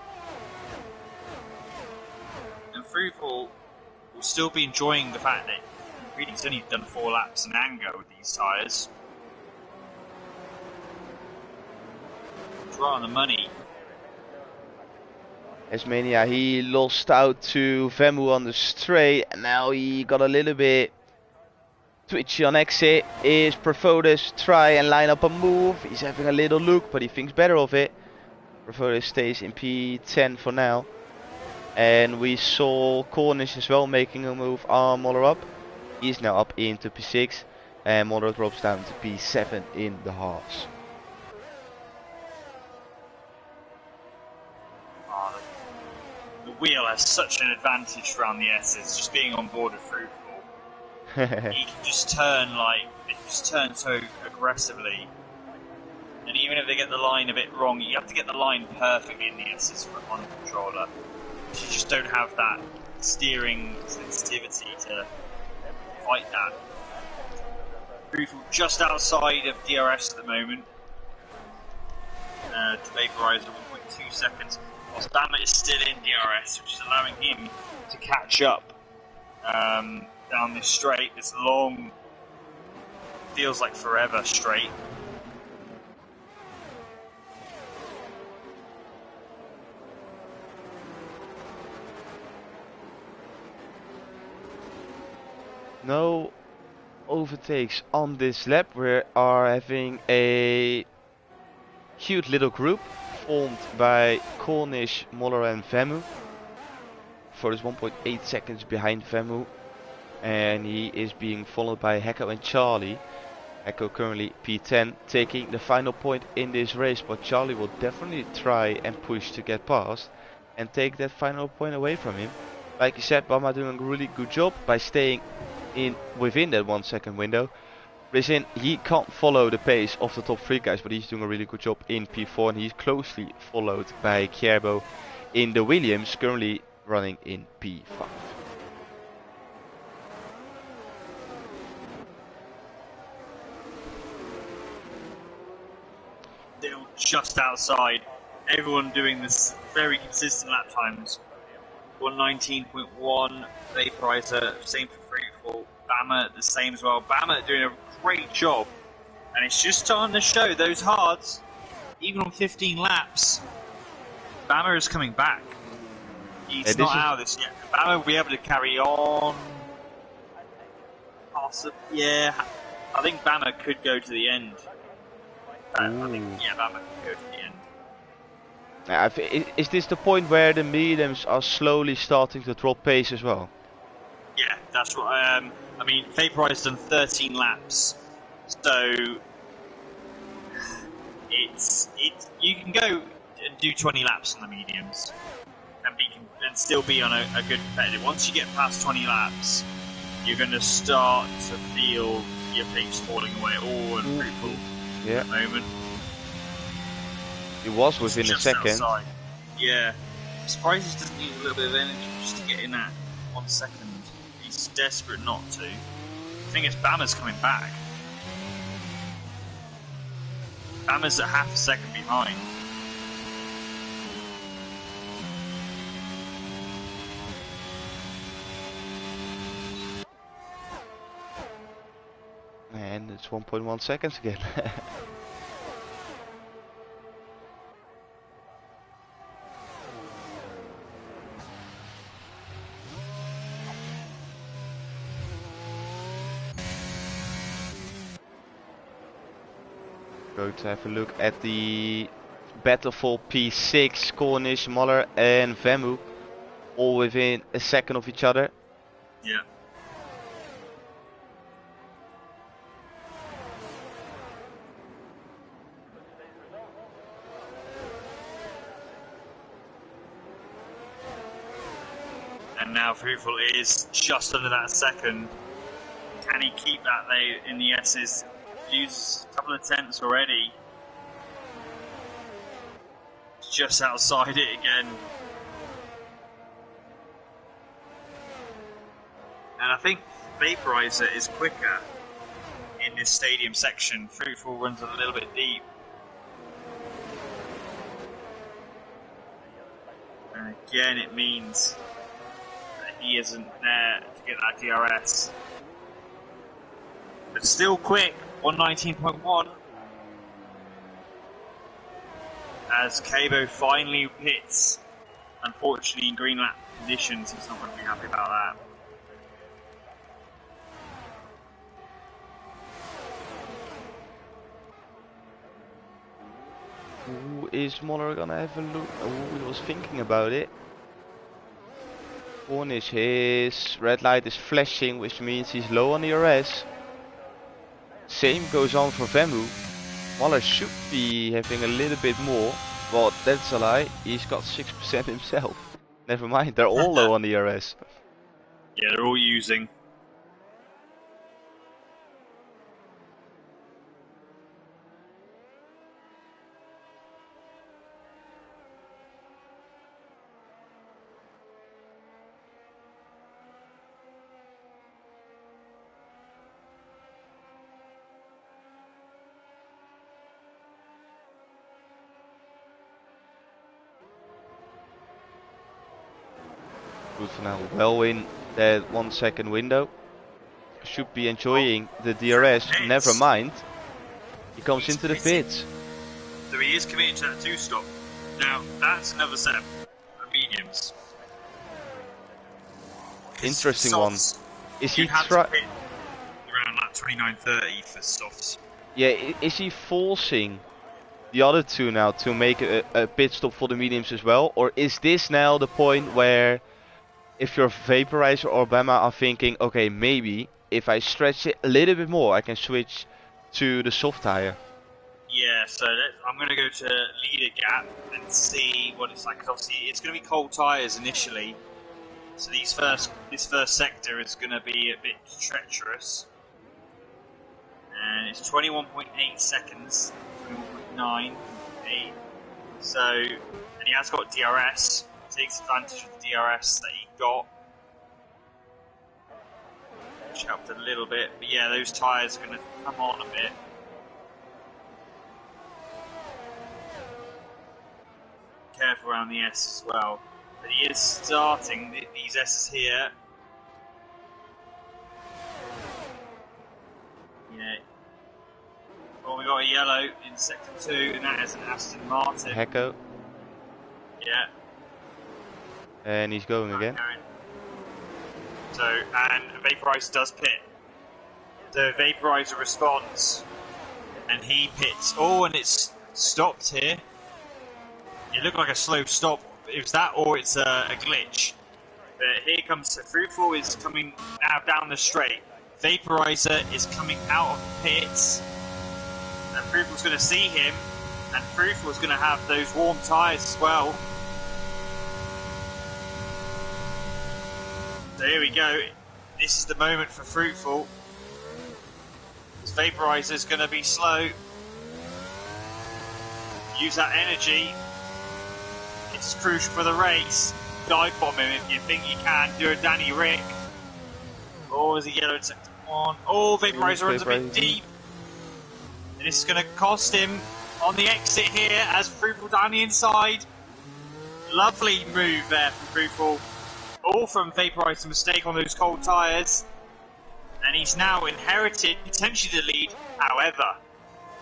And Fruitful will still be enjoying the fact that really he's only done 4 laps in anger with these tyres. It's right on the money. Esmania, he lost out to Vemu on the straight, and now he got a little bit twitchy on exit. Is Profotis try and line up a move? He's having a little look, but he thinks better of it. Profotis stays in P10 for now. And we saw Cornish as well making a move on Moller up. He's now up into P6, and Moller drops down to P7 in the halves. The wheel has such an advantage around the S's, just being on board with Fruitful. He can just turn so aggressively. And even if they get the line a bit wrong, you have to get the line perfectly in the S's for a Honda controller. You just don't have that steering sensitivity to fight that. Fruitful just outside of DRS at the moment. To vaporizer 1.2 seconds. Whilst Bama is still in DRS, which is allowing him to catch up down this straight. This long, feels like forever straight. No overtakes on this lap. We are having a cute little group formed by Cornish, Moller and Vemu. For is 1.8 seconds behind Vemu, and he is being followed by Hecko and Charlie. Hecko currently P10, taking the final point in this race, but Charlie will definitely try and push to get past and take that final point away from him. Like you said, Bama doing a really good job by staying within that 1 second window. Listen, he can't follow the pace of the top 3 guys, but he's doing a really good job in P4, and he's closely followed by Kjerbo in the Williams, currently running in P5. Still just outside. Everyone doing this very consistent lap times. 119.1 vaporizer, same for Fruitful. Bama the same as well. Bama doing a great job, and it's just starting to show those hards. Even on 15 laps, Bama is coming back. He's not out of this yet. Bama will be able to carry on. Yeah, I think Bama could go to the end. Bama could go to the end. Is this the point where the mediums are slowly starting to drop pace as well? Yeah, that's what I mean, Vaporized done 13 laps, so you can go and do 20 laps on the mediums and still be on a good competitive. Once you get past 20 laps, you're going to start to feel your pace falling away. And Fruitful at the moment. It was within a second. Outside. Yeah, I'm surprised he doesn't use a little bit of energy just to get in that 1 second. He's desperate not to. The thing is, Bama's coming back. Bama's at half a second behind. And it's 1.1 seconds again. Going to have a look at the battle for P6. Cornish, Moller and Vemu, all within a second of each other. Yeah. And now Fruitful is just under that second. Can he keep that in the S's? Use a couple of tenths already. Just outside it again. And I think Vaporizer is quicker in this stadium section. Fruitful runs a little bit deep. And again, it means that he isn't there to get that DRS. But still quick, 119.1. As Cabo finally hits. Unfortunately, in green lap conditions, he's not going to be happy about that. Ooh, is Moller gonna have a look? Oh, he was thinking about it. Cornish, his red light is flashing, which means he's low on the RS. Same goes on for Vemu. Moller should be having a little bit more, but that's a lie. He's got 6% himself. Never mind, they're all low on the RS. Yeah, they're all using. Fruitful now well in that 1 second window. Should be enjoying the DRS. Never mind. He comes into the pits. So he is committed to that 2-stop. Now, that's another set of mediums. Interesting one. Is he around like 29:30 for softs? Yeah, is he forcing the other two now to make a pit stop for the mediums as well? Or is this now the point where if your Vaporizer or Bama are thinking, okay, maybe if I stretch it a little bit more, I can switch to the soft tire? Yeah, so I'm going to go to leader gap and see what it's like. Cause obviously, it's going to be cold tires initially, so this first sector is going to be a bit treacherous. And it's 21.8 seconds, 21.9, 8. So, and he has got DRS. Takes advantage of the DRS that he got, which helped a little bit. But yeah, those tyres are going to come on a bit. Careful around the S as well. But he is starting these S's here. Yeah. Well, we got a yellow in sector 2, and that is an Aston Martin. Hecko. Yeah. And he's going again. So, and Vaporizer does pit. The Vaporizer responds, and he pits. Oh, and it's stopped here. It looked like a slow stop. It was that, or it's a glitch. But here comes Fruitful is coming now down the straight. Vaporizer is coming out of the pits, and Fruitful's going to see him, and Fruitful's going to have those warm tyres as well. So here we go. This is the moment for Fruitful. This Vaporizer is going to be slow. Use that energy. It's crucial for the race. Dive bomb him if you think you can. Do a Danny Rick. Oh, is he yellow in sector 1? Oh, Vaporizer runs a bit deep. And this is going to cost him on the exit here as Fruitful down the inside. Lovely move there from Fruitful. All from Vaporizer's mistake on those cold tyres. And he's now inherited potentially the lead. However,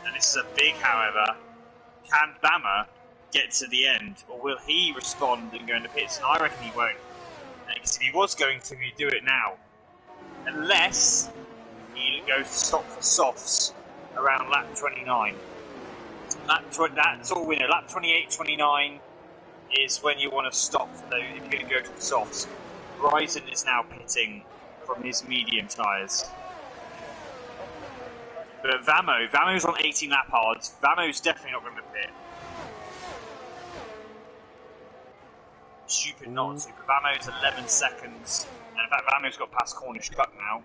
and this is a big however, can Bama get to the end? Or will he respond and go into pits? And I reckon he won't. Because if he was going to, he'd do it now. Unless he goes to stop for softs around lap 29. That's all we know. Lap 28, 29 is when you want to stop for those if you're going to go to the softs. Ryzen is now pitting from his medium tyres. But Vamo's on 18 lap hards. Vamo's definitely not going to pit. Stupid not to, but Vamo's 11 seconds. And in fact, Vamo's got past Cornish Cup now.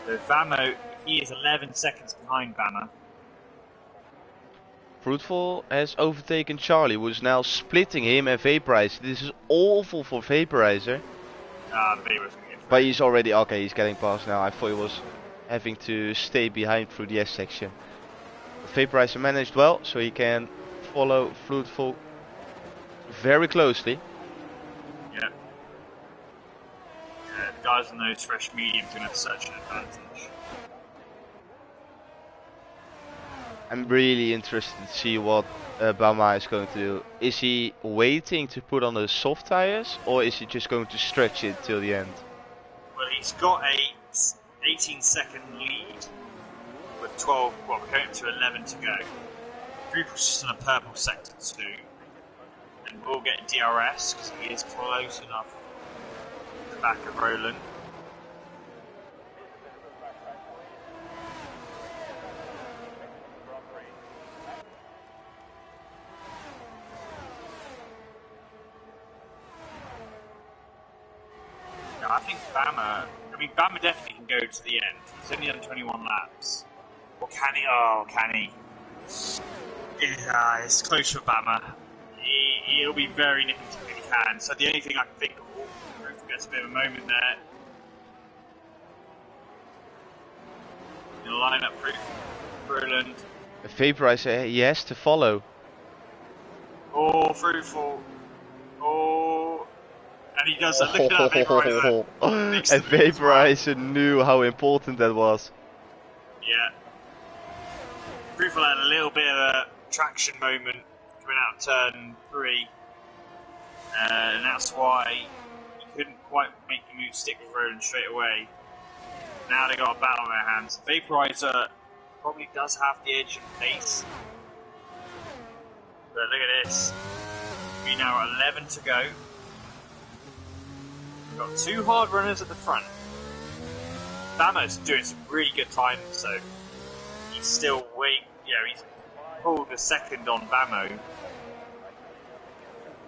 So Vamo, he is 11 seconds behind Bama. Fruitful has overtaken Charlie, who is now splitting him and Vaporizer. This is awful for Vaporizer. But he's already, okay, he's getting past now. I thought he was having to stay behind through the S section. Vaporizer managed well, so he can follow Fruitful very closely. Yeah. The guys on those fresh mediums are going to have such an advantage. I'm really interested to see what Bama is going to do. Is he waiting to put on the soft tires, or is he just going to stretch it till the end? Well, he's got a 18-second lead with 12, well, we're going to 11 to go. Fruitful's just in a purple sector 2. And we'll get DRS because he is close enough to the back of Roland. I think Bama definitely can go to the end. He's only done 21 laps. Or can he? Oh, can he? Yeah, it's close for Bama. He'll be very nippy if he can. So the only thing I can think of, Fruitful gets a bit of a moment there. He'll line up Roland. Vaporizer, he has to follow. Oh, Fruitful. Oh, and he does it. Look at that vaporizer. And vaporizer knew how important that was. Yeah. Fruitful had a little bit of a traction moment coming out of turn 3. And that's why he couldn't quite make the move stick with Roland straight away. Now they got a battle in their hands. Vaporizer probably does have the edge in pace. But look at this. We now are 11 to go. We've got 2 hard runners at the front. Bama's doing some really good times, so he's still he's pulled a second on Bamo.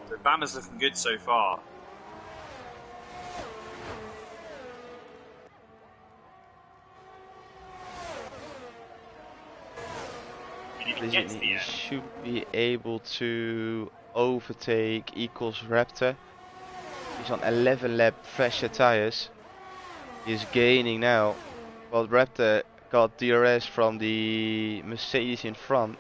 So Bama's looking good so far. He should be able to overtake equals Raptor. He's on 11 lap fresher tires. He's gaining now. Well, Raptor got DRS from the Mercedes in front.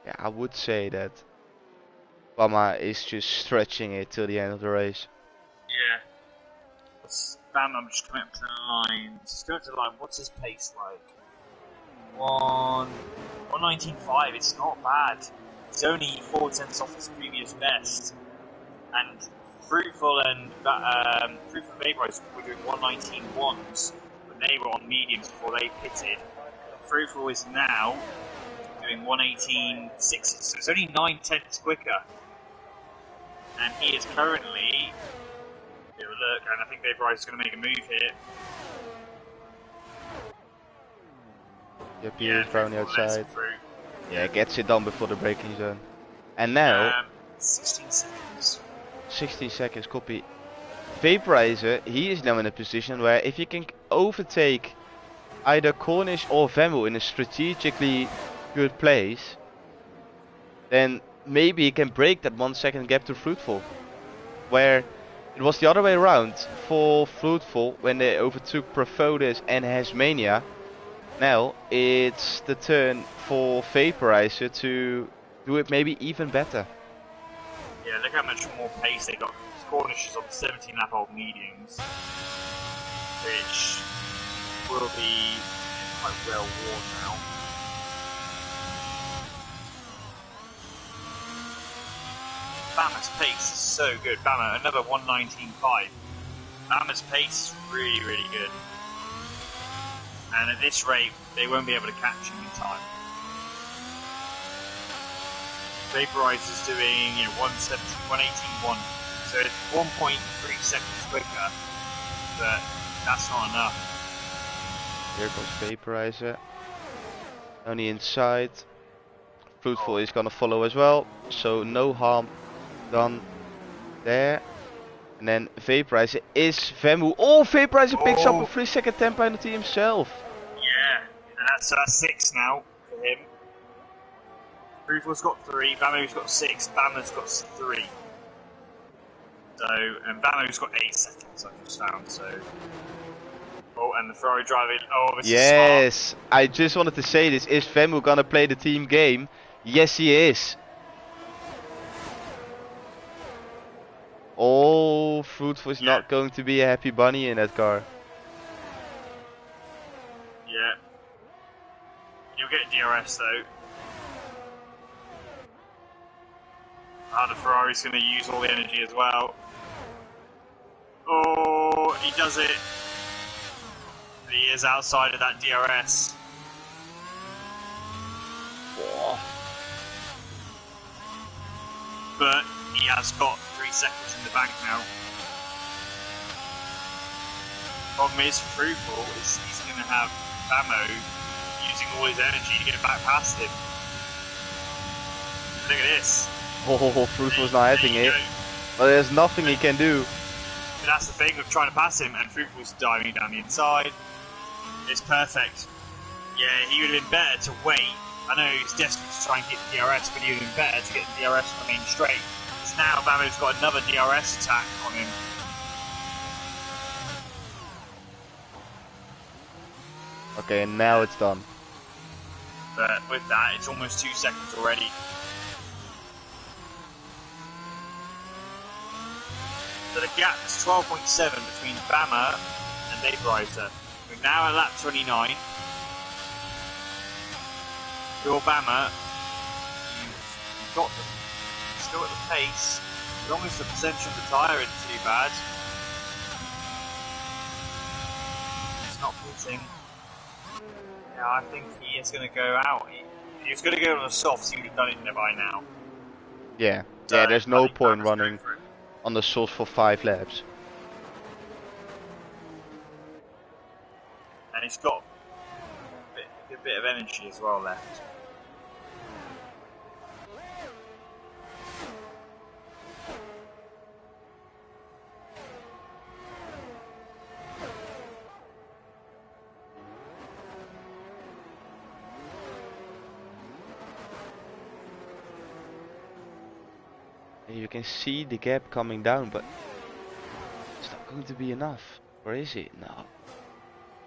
Yeah, I would say that Bama is just stretching it till the end of the race. Yeah. Bam, I'm just coming up to the line. Just going up to the line. What's his pace like? 119.5. It's not bad. It's only 4 tenths off his previous best. And Fruitful and Vaporizer were doing 119.1s when they were on mediums before they pitted. Fruitful is now doing 118.6, so it's only 9 tenths quicker. And he is currently, look, and I think Vaporizer is going to make a move here. Yep, he is Brownie outside. Yeah, gets it done before the braking zone. And now, 16 seconds. 16 seconds, copy. Vaporizer, he is now in a position where if you can overtake either Cornish or Vemu in a strategically good place, then maybe he can break that 1 second gap to Fruitful, where it was the other way around for Fruitful when they overtook Profotis and Hasmania. Now it's the turn for Vaporizer to do it maybe even better. Yeah, look how much more pace they got. Cornish is on 17 lap old mediums, which will be quite well worn now. Bama's pace is so good. Bama, another 119.5. Bama's pace is really, really good. And at this rate, they won't be able to catch him in time. Vaporizer's doing 118.1, so it's 1.3 seconds quicker, but that's not enough. Here comes Vaporizer. On the inside. Fruitful is gonna follow as well, so no harm done there. And then Vaporizer is Vemu. Oh, Vaporizer picks up a 3-second temp penalty himself. Yeah, and that's 6 now for him. Fruitful's got 3, Bamu's got 6, Bama's got 3. So, and Bamu's got 8 seconds, I just found, so. Oh, and the Ferrari driving, this yes, is smart. I just wanted to say this, is Vemu gonna play the team game? Yes, he is. Oh, Fruitful is not going to be a happy bunny in that car. Yeah. You'll get DRS though. The Ferrari's going to use all the energy as well. Oh, he does it. He is outside of that DRS. Whoa. But he has got 3 seconds in the bank now. Problem is, Fruitful is he's going to have Bamo using all his energy to get back past him. Look at this. Oh, Fruitful's not having it. But there's nothing he can do. But that's the thing of trying to pass him, and Fruitful's diving down the inside. It's perfect. Yeah, he would have been better to wait. I know he's desperate to try and get the DRS, but he would have been better to get the DRS on the main straight. Because now Bamo's got another DRS attack on him. Okay, and now it's done. But with that, it's almost 2 seconds already. So the gap is 12.7 between Bama and Vaporizer. We're now at lap 29. Your Bama, you've got them. Still at the pace. As long as the percentage of the tyre isn't too bad. It's not putting. Yeah, I think he is going to go out. If he was going to go on the softs, he would have done it by now. Yeah, yeah. There's no point running on the softs for 5 laps. And he's got a bit of energy as well left. You can see the gap coming down, but it's not going to be enough. Or is it? No.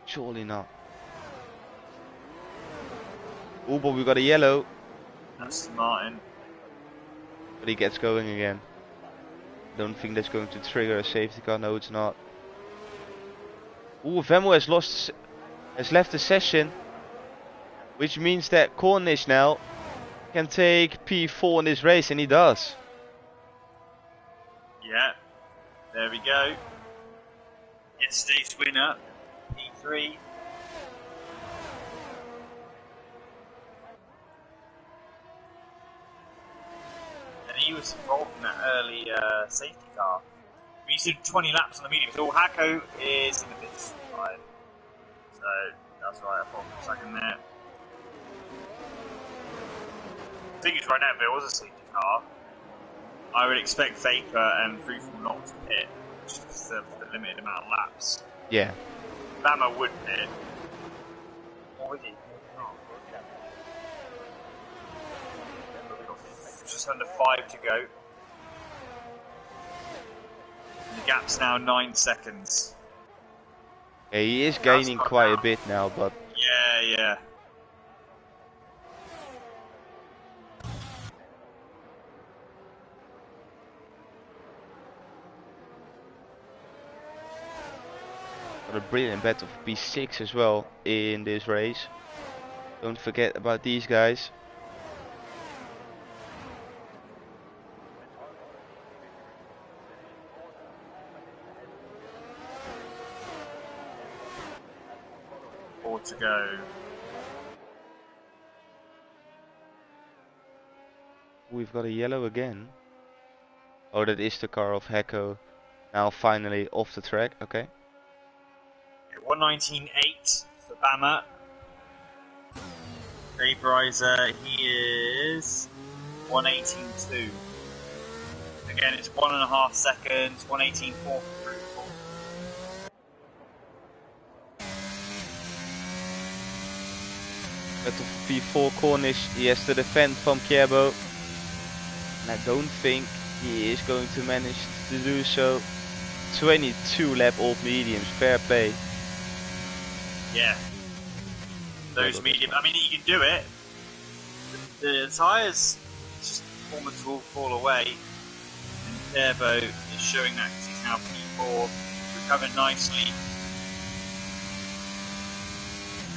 Surely not. Oh, but we got a yellow. That's Martin. But he gets going again. Don't think that's going to trigger a safety car. No, it's not. Oh, Vemo has left the session, which means that Cornish now can take P4 in this race, and he does. Yeah, there we go. Yesterday's winner, P3. And he was involved in that early safety car. He's did 20 laps on the medium, so Hako is in the pits. Right. So that's right, I thought for a second there. The thing is, right now, if there was a safety car, I would expect Vapor and Fruitful not to pit, just because of the limited amount of laps. Yeah. Bama would pit. Or would he? Oh, okay. Just under 5 to go. And the gap's now 9 seconds. Yeah, he is gaining quite a bit now, but... Yeah. Got a brilliant bet of P6 as well in this race. Don't forget about these guys. Four to go. We've got a yellow again. Oh, that is the car of Heko. Now finally off the track. Okay. 119.8 for Bama. Vaporizer, he is 118.2. Again, it's 1.5 seconds, 118.4 for Fruitful. At the P4 Cornish, he has to defend from Kierbo. And I don't think he is going to manage to do so. 22 lap old mediums, fair play. Yeah. Those medium, I mean, you can do it. The tyres, just performance will fall away. And Turbo is showing that because he's now P4, recovered nicely.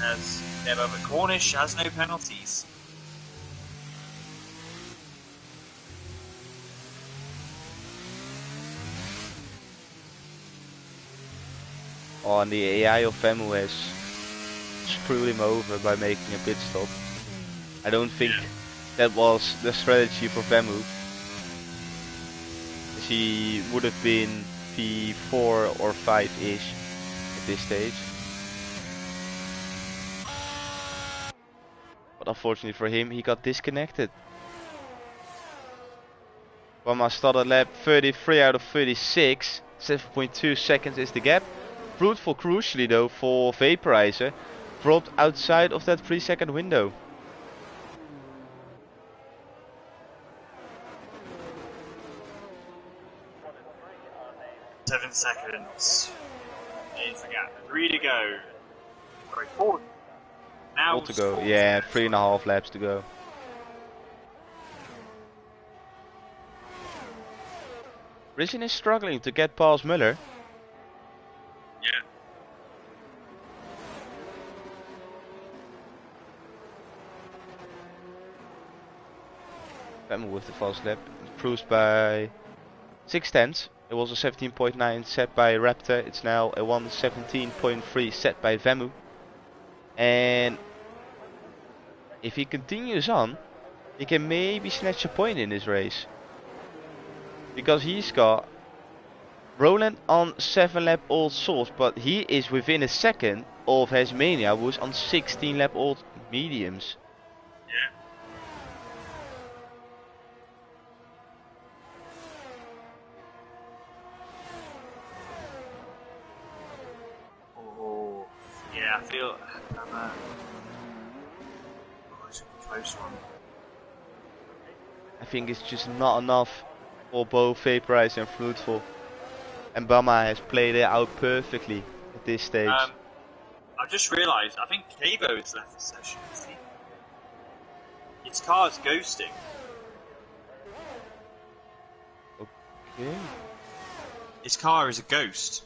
As Turbo, but Cornish has no penalties. Oh, and the AI of Vemu has screwed him over by making a pit stop. I don't think that was the strategy for Vemu. He would have been P4 or 5-ish at this stage. But unfortunately for him, he got disconnected. Bama started lap 33 out of 36. 7.2 seconds is the gap. Fruitful crucially though for Vaporizer. dropped outside of that 3-second window. Seven seconds. Is the gap. 3 to go. Sorry, 4. Now 4 to go. Yeah, 3.5 laps to go. Rizin is struggling to get past Muller. Yeah. Bammer with the fast lap. Improves by 6/10. It was a 17.9 set by Raptor. It's now a 117.3 set by Vemu. And if he continues on, he can maybe snatch a point in this race. Because he's got Roland on 7 lap old source, but he is within a second of Hasmania, who's on 16 lap old mediums. Yeah. Oh, yeah, I feel oh, it's a close one. I think it's just not enough for both Vaporize and Fruitful. And Bama has played it out perfectly at this stage. I've just realised, I think Cabo has left the session. Its car's ghosting. Okay. Its car is a ghost.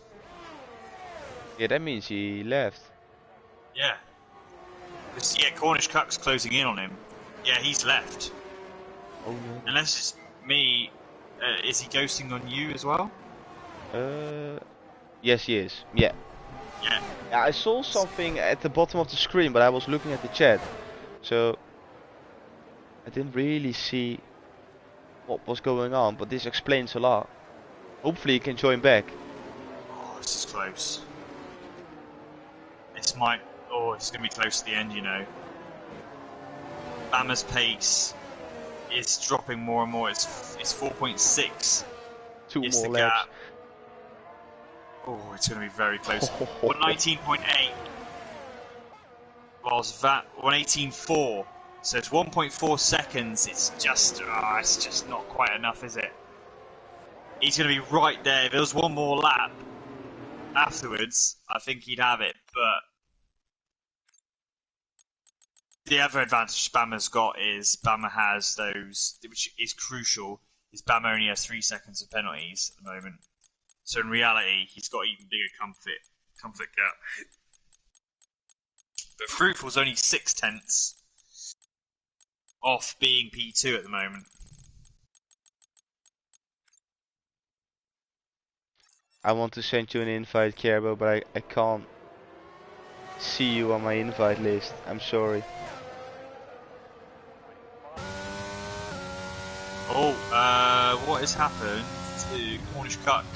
Yeah, that means he left. Yeah. Yeah, Cornish Cuck's closing in on him. Yeah, he's left. Oh no. Unless it's me, is he ghosting on you as well? Yes he is. Yeah. Yeah. I saw something at the bottom of the screen, but I was looking at the chat, so I didn't really see what was going on. But this explains a lot. Hopefully he can join back. Oh, this is close. This might. Oh, it's going to be close to the end, you know. Bama's pace is dropping more and more. It's 4.6. 2 is more the laps. gap. Oh, it's going to be very close. 119.8 was that 118.4. So it's 1.4 seconds. It's just not quite enough, is it? He's going to be right there. If there was one more lap afterwards, I think he'd have it. But the other advantage Bama's got is Bama has those, which is crucial, is Bama only has 3 seconds of penalties at the moment. So in reality, he's got even bigger comfort gap. But Fruitful's only 6/10 off being P2 at the moment. I want to send you an invite, Kerbo, but I can't see you on my invite list. I'm sorry. Oh, what has happened to Cornish Cuck?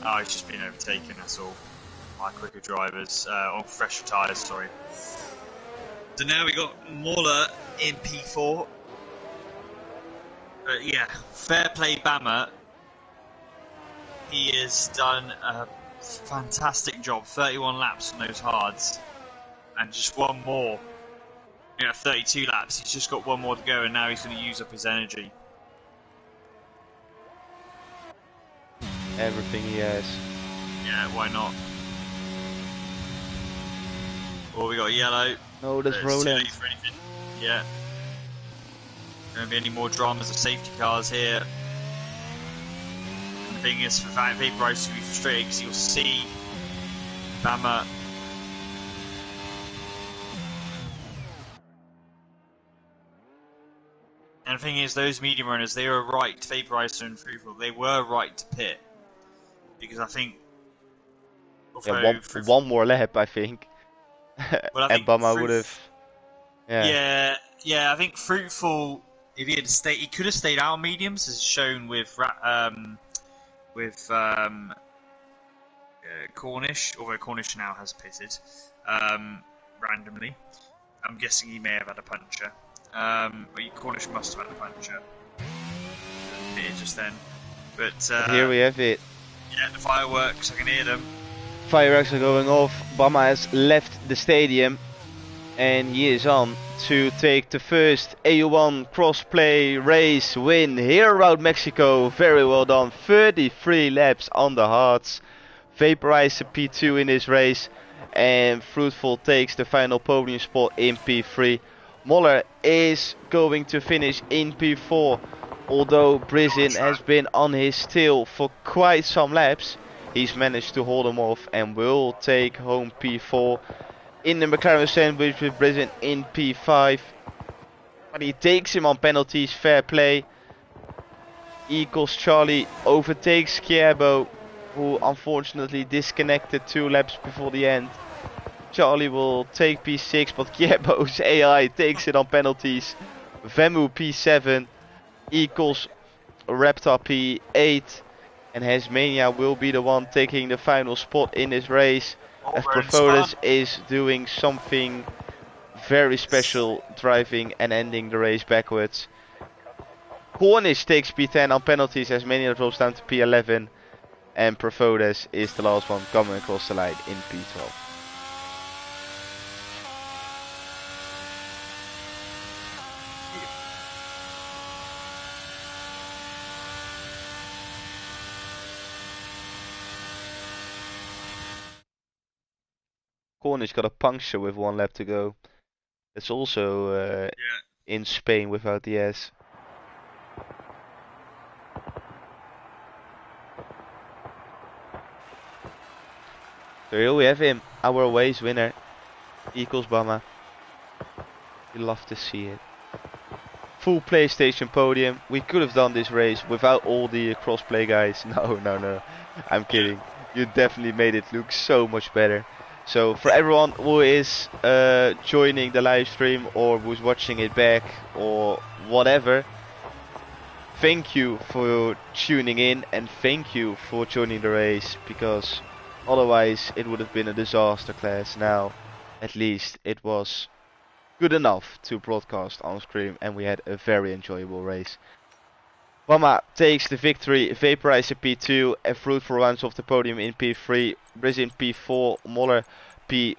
Oh, he's just been overtaken, that's all. By quicker drivers, on fresher tyres, sorry. So now we got Muller in P4. But yeah, fair play Bama. He has done a fantastic job. 31 laps on those hards. And just one more. 32 laps. He's just got one more to go and now he's going to use up his energy. Everything he has. Yeah, why not? Oh, we got yellow. No, that's Roland. Too late for anything. Yeah. Don't be any more dramas of safety cars here. And the thing is, for Vaporize to be frustrated because you'll see Bama. And the thing is, those medium runners, they were right, Vaporizer and Fruitful, they were right to pit. Because I think... Yeah, one more lap, I think. Well, I and Bama would have... Yeah, I think Fruitful, if he had stayed, he could have stayed out mediums, as shown with Cornish, although Cornish now has pitted randomly. I'm guessing he may have had a puncher. But Cornish must have had a puncher. Pitted just then. But here we have it. Yeah, the fireworks, I can hear them. Fireworks are going off. Bama has left the stadium. And he is on to take the first EU1 crossplay race win here around Mexico. Very well done. 33 laps on the hards. Vaporizer P2 in this race. And Fruitful takes the final podium spot in P3. Moller is going to finish in P4. Although Brizin has been on his tail for quite some laps, he's managed to hold him off and will take home P4. In the McLaren sandwich with Brizin in P5. But he takes him on penalties, fair play. Equals Charlie, overtakes Kierbo, who unfortunately disconnected 2 laps before the end. Charlie will take P6, but Kierbo's AI takes it on penalties. Vemu P7, equals Raptor P8. And Hasmania will be the one taking the final spot in this race. As Profolis is doing something very special, driving and ending the race backwards. Cornish takes P10 on penalties, as Mania drops down to P11. And Profolis is the last one coming across the line in P12. Cornish got a puncture with 1 lap to go. It's also in Spain without the S. So here we have him, our race winner, equals Bama. We love to see it. Full PlayStation podium. We could have done this race without all the crossplay guys. No, I'm kidding. You definitely made it look so much better. So for everyone who is joining the live stream or who's watching it back or whatever, thank you for tuning in and thank you for joining the race, because otherwise it would have been a disaster class. Now at least it was good enough to broadcast on screen and we had a very enjoyable race. Bama takes the victory, Vaporizer P2, and Fruitful rounds off the podium in P3, Brizin P4, Moller P5,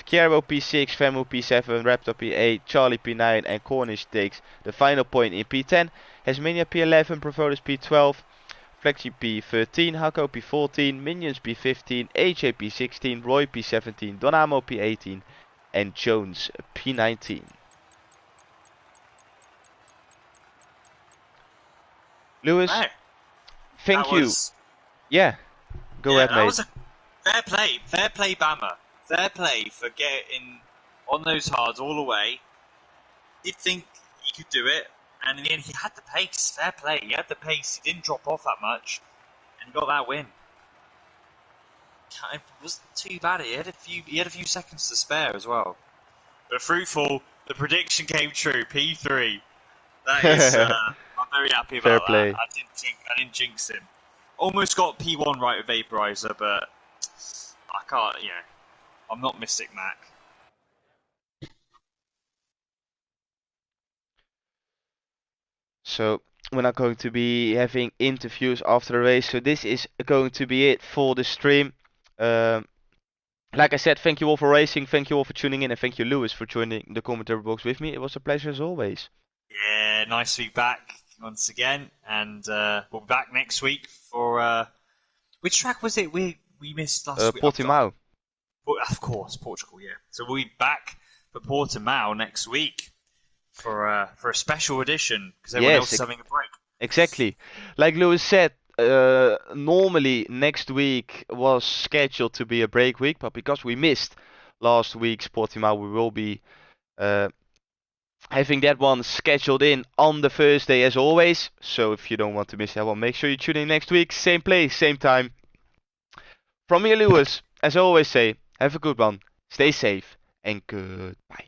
Kierbo P6, Vemu P7, Raptor P8, Charlie P9 and Cornish takes the final point in P10, Hasmania P11, Profolis P12, Flexi P13, Hako P14, Minions P15, AJ P16, Roy P17, Donamo P18 and Jones P19. Lewis, thank you. Yeah, go ahead, mate. That was a fair play, Bama. Fair play for getting on those hards all the way. You'd think he could do it, and in the end, he had the pace. Fair play, he had the pace. He didn't drop off that much, and got that win. It wasn't too bad. He had a few seconds to spare as well. But Fruitful, the prediction came true. P3. That is. I'm very happy about play. That. I didn't jinx him. Almost got P1 right with Vaporizer, but I can't. I'm not Mystic Mac. So we're not going to be having interviews after the race. So this is going to be it for the stream. Like I said, thank you all for racing. Thank you all for tuning in, and thank you, Lewis, for joining the commentary box with me. It was a pleasure as always. Yeah, nice to be back once again, and we'll be back next week for which track was it we missed last week? Portimao. Of course, Portugal. Yeah, so we'll be back for Portimao next week for a special edition because everyone else is having a break. Exactly, like Lewis said. Normally next week was scheduled to be a break week, but because we missed last week's Portimao, we will be having that one scheduled in on the Thursday as always. So if you don't want to miss that one, make sure you tune in next week, same place, same time. From me, Lewis, as I always say, have a good one, stay safe, and goodbye.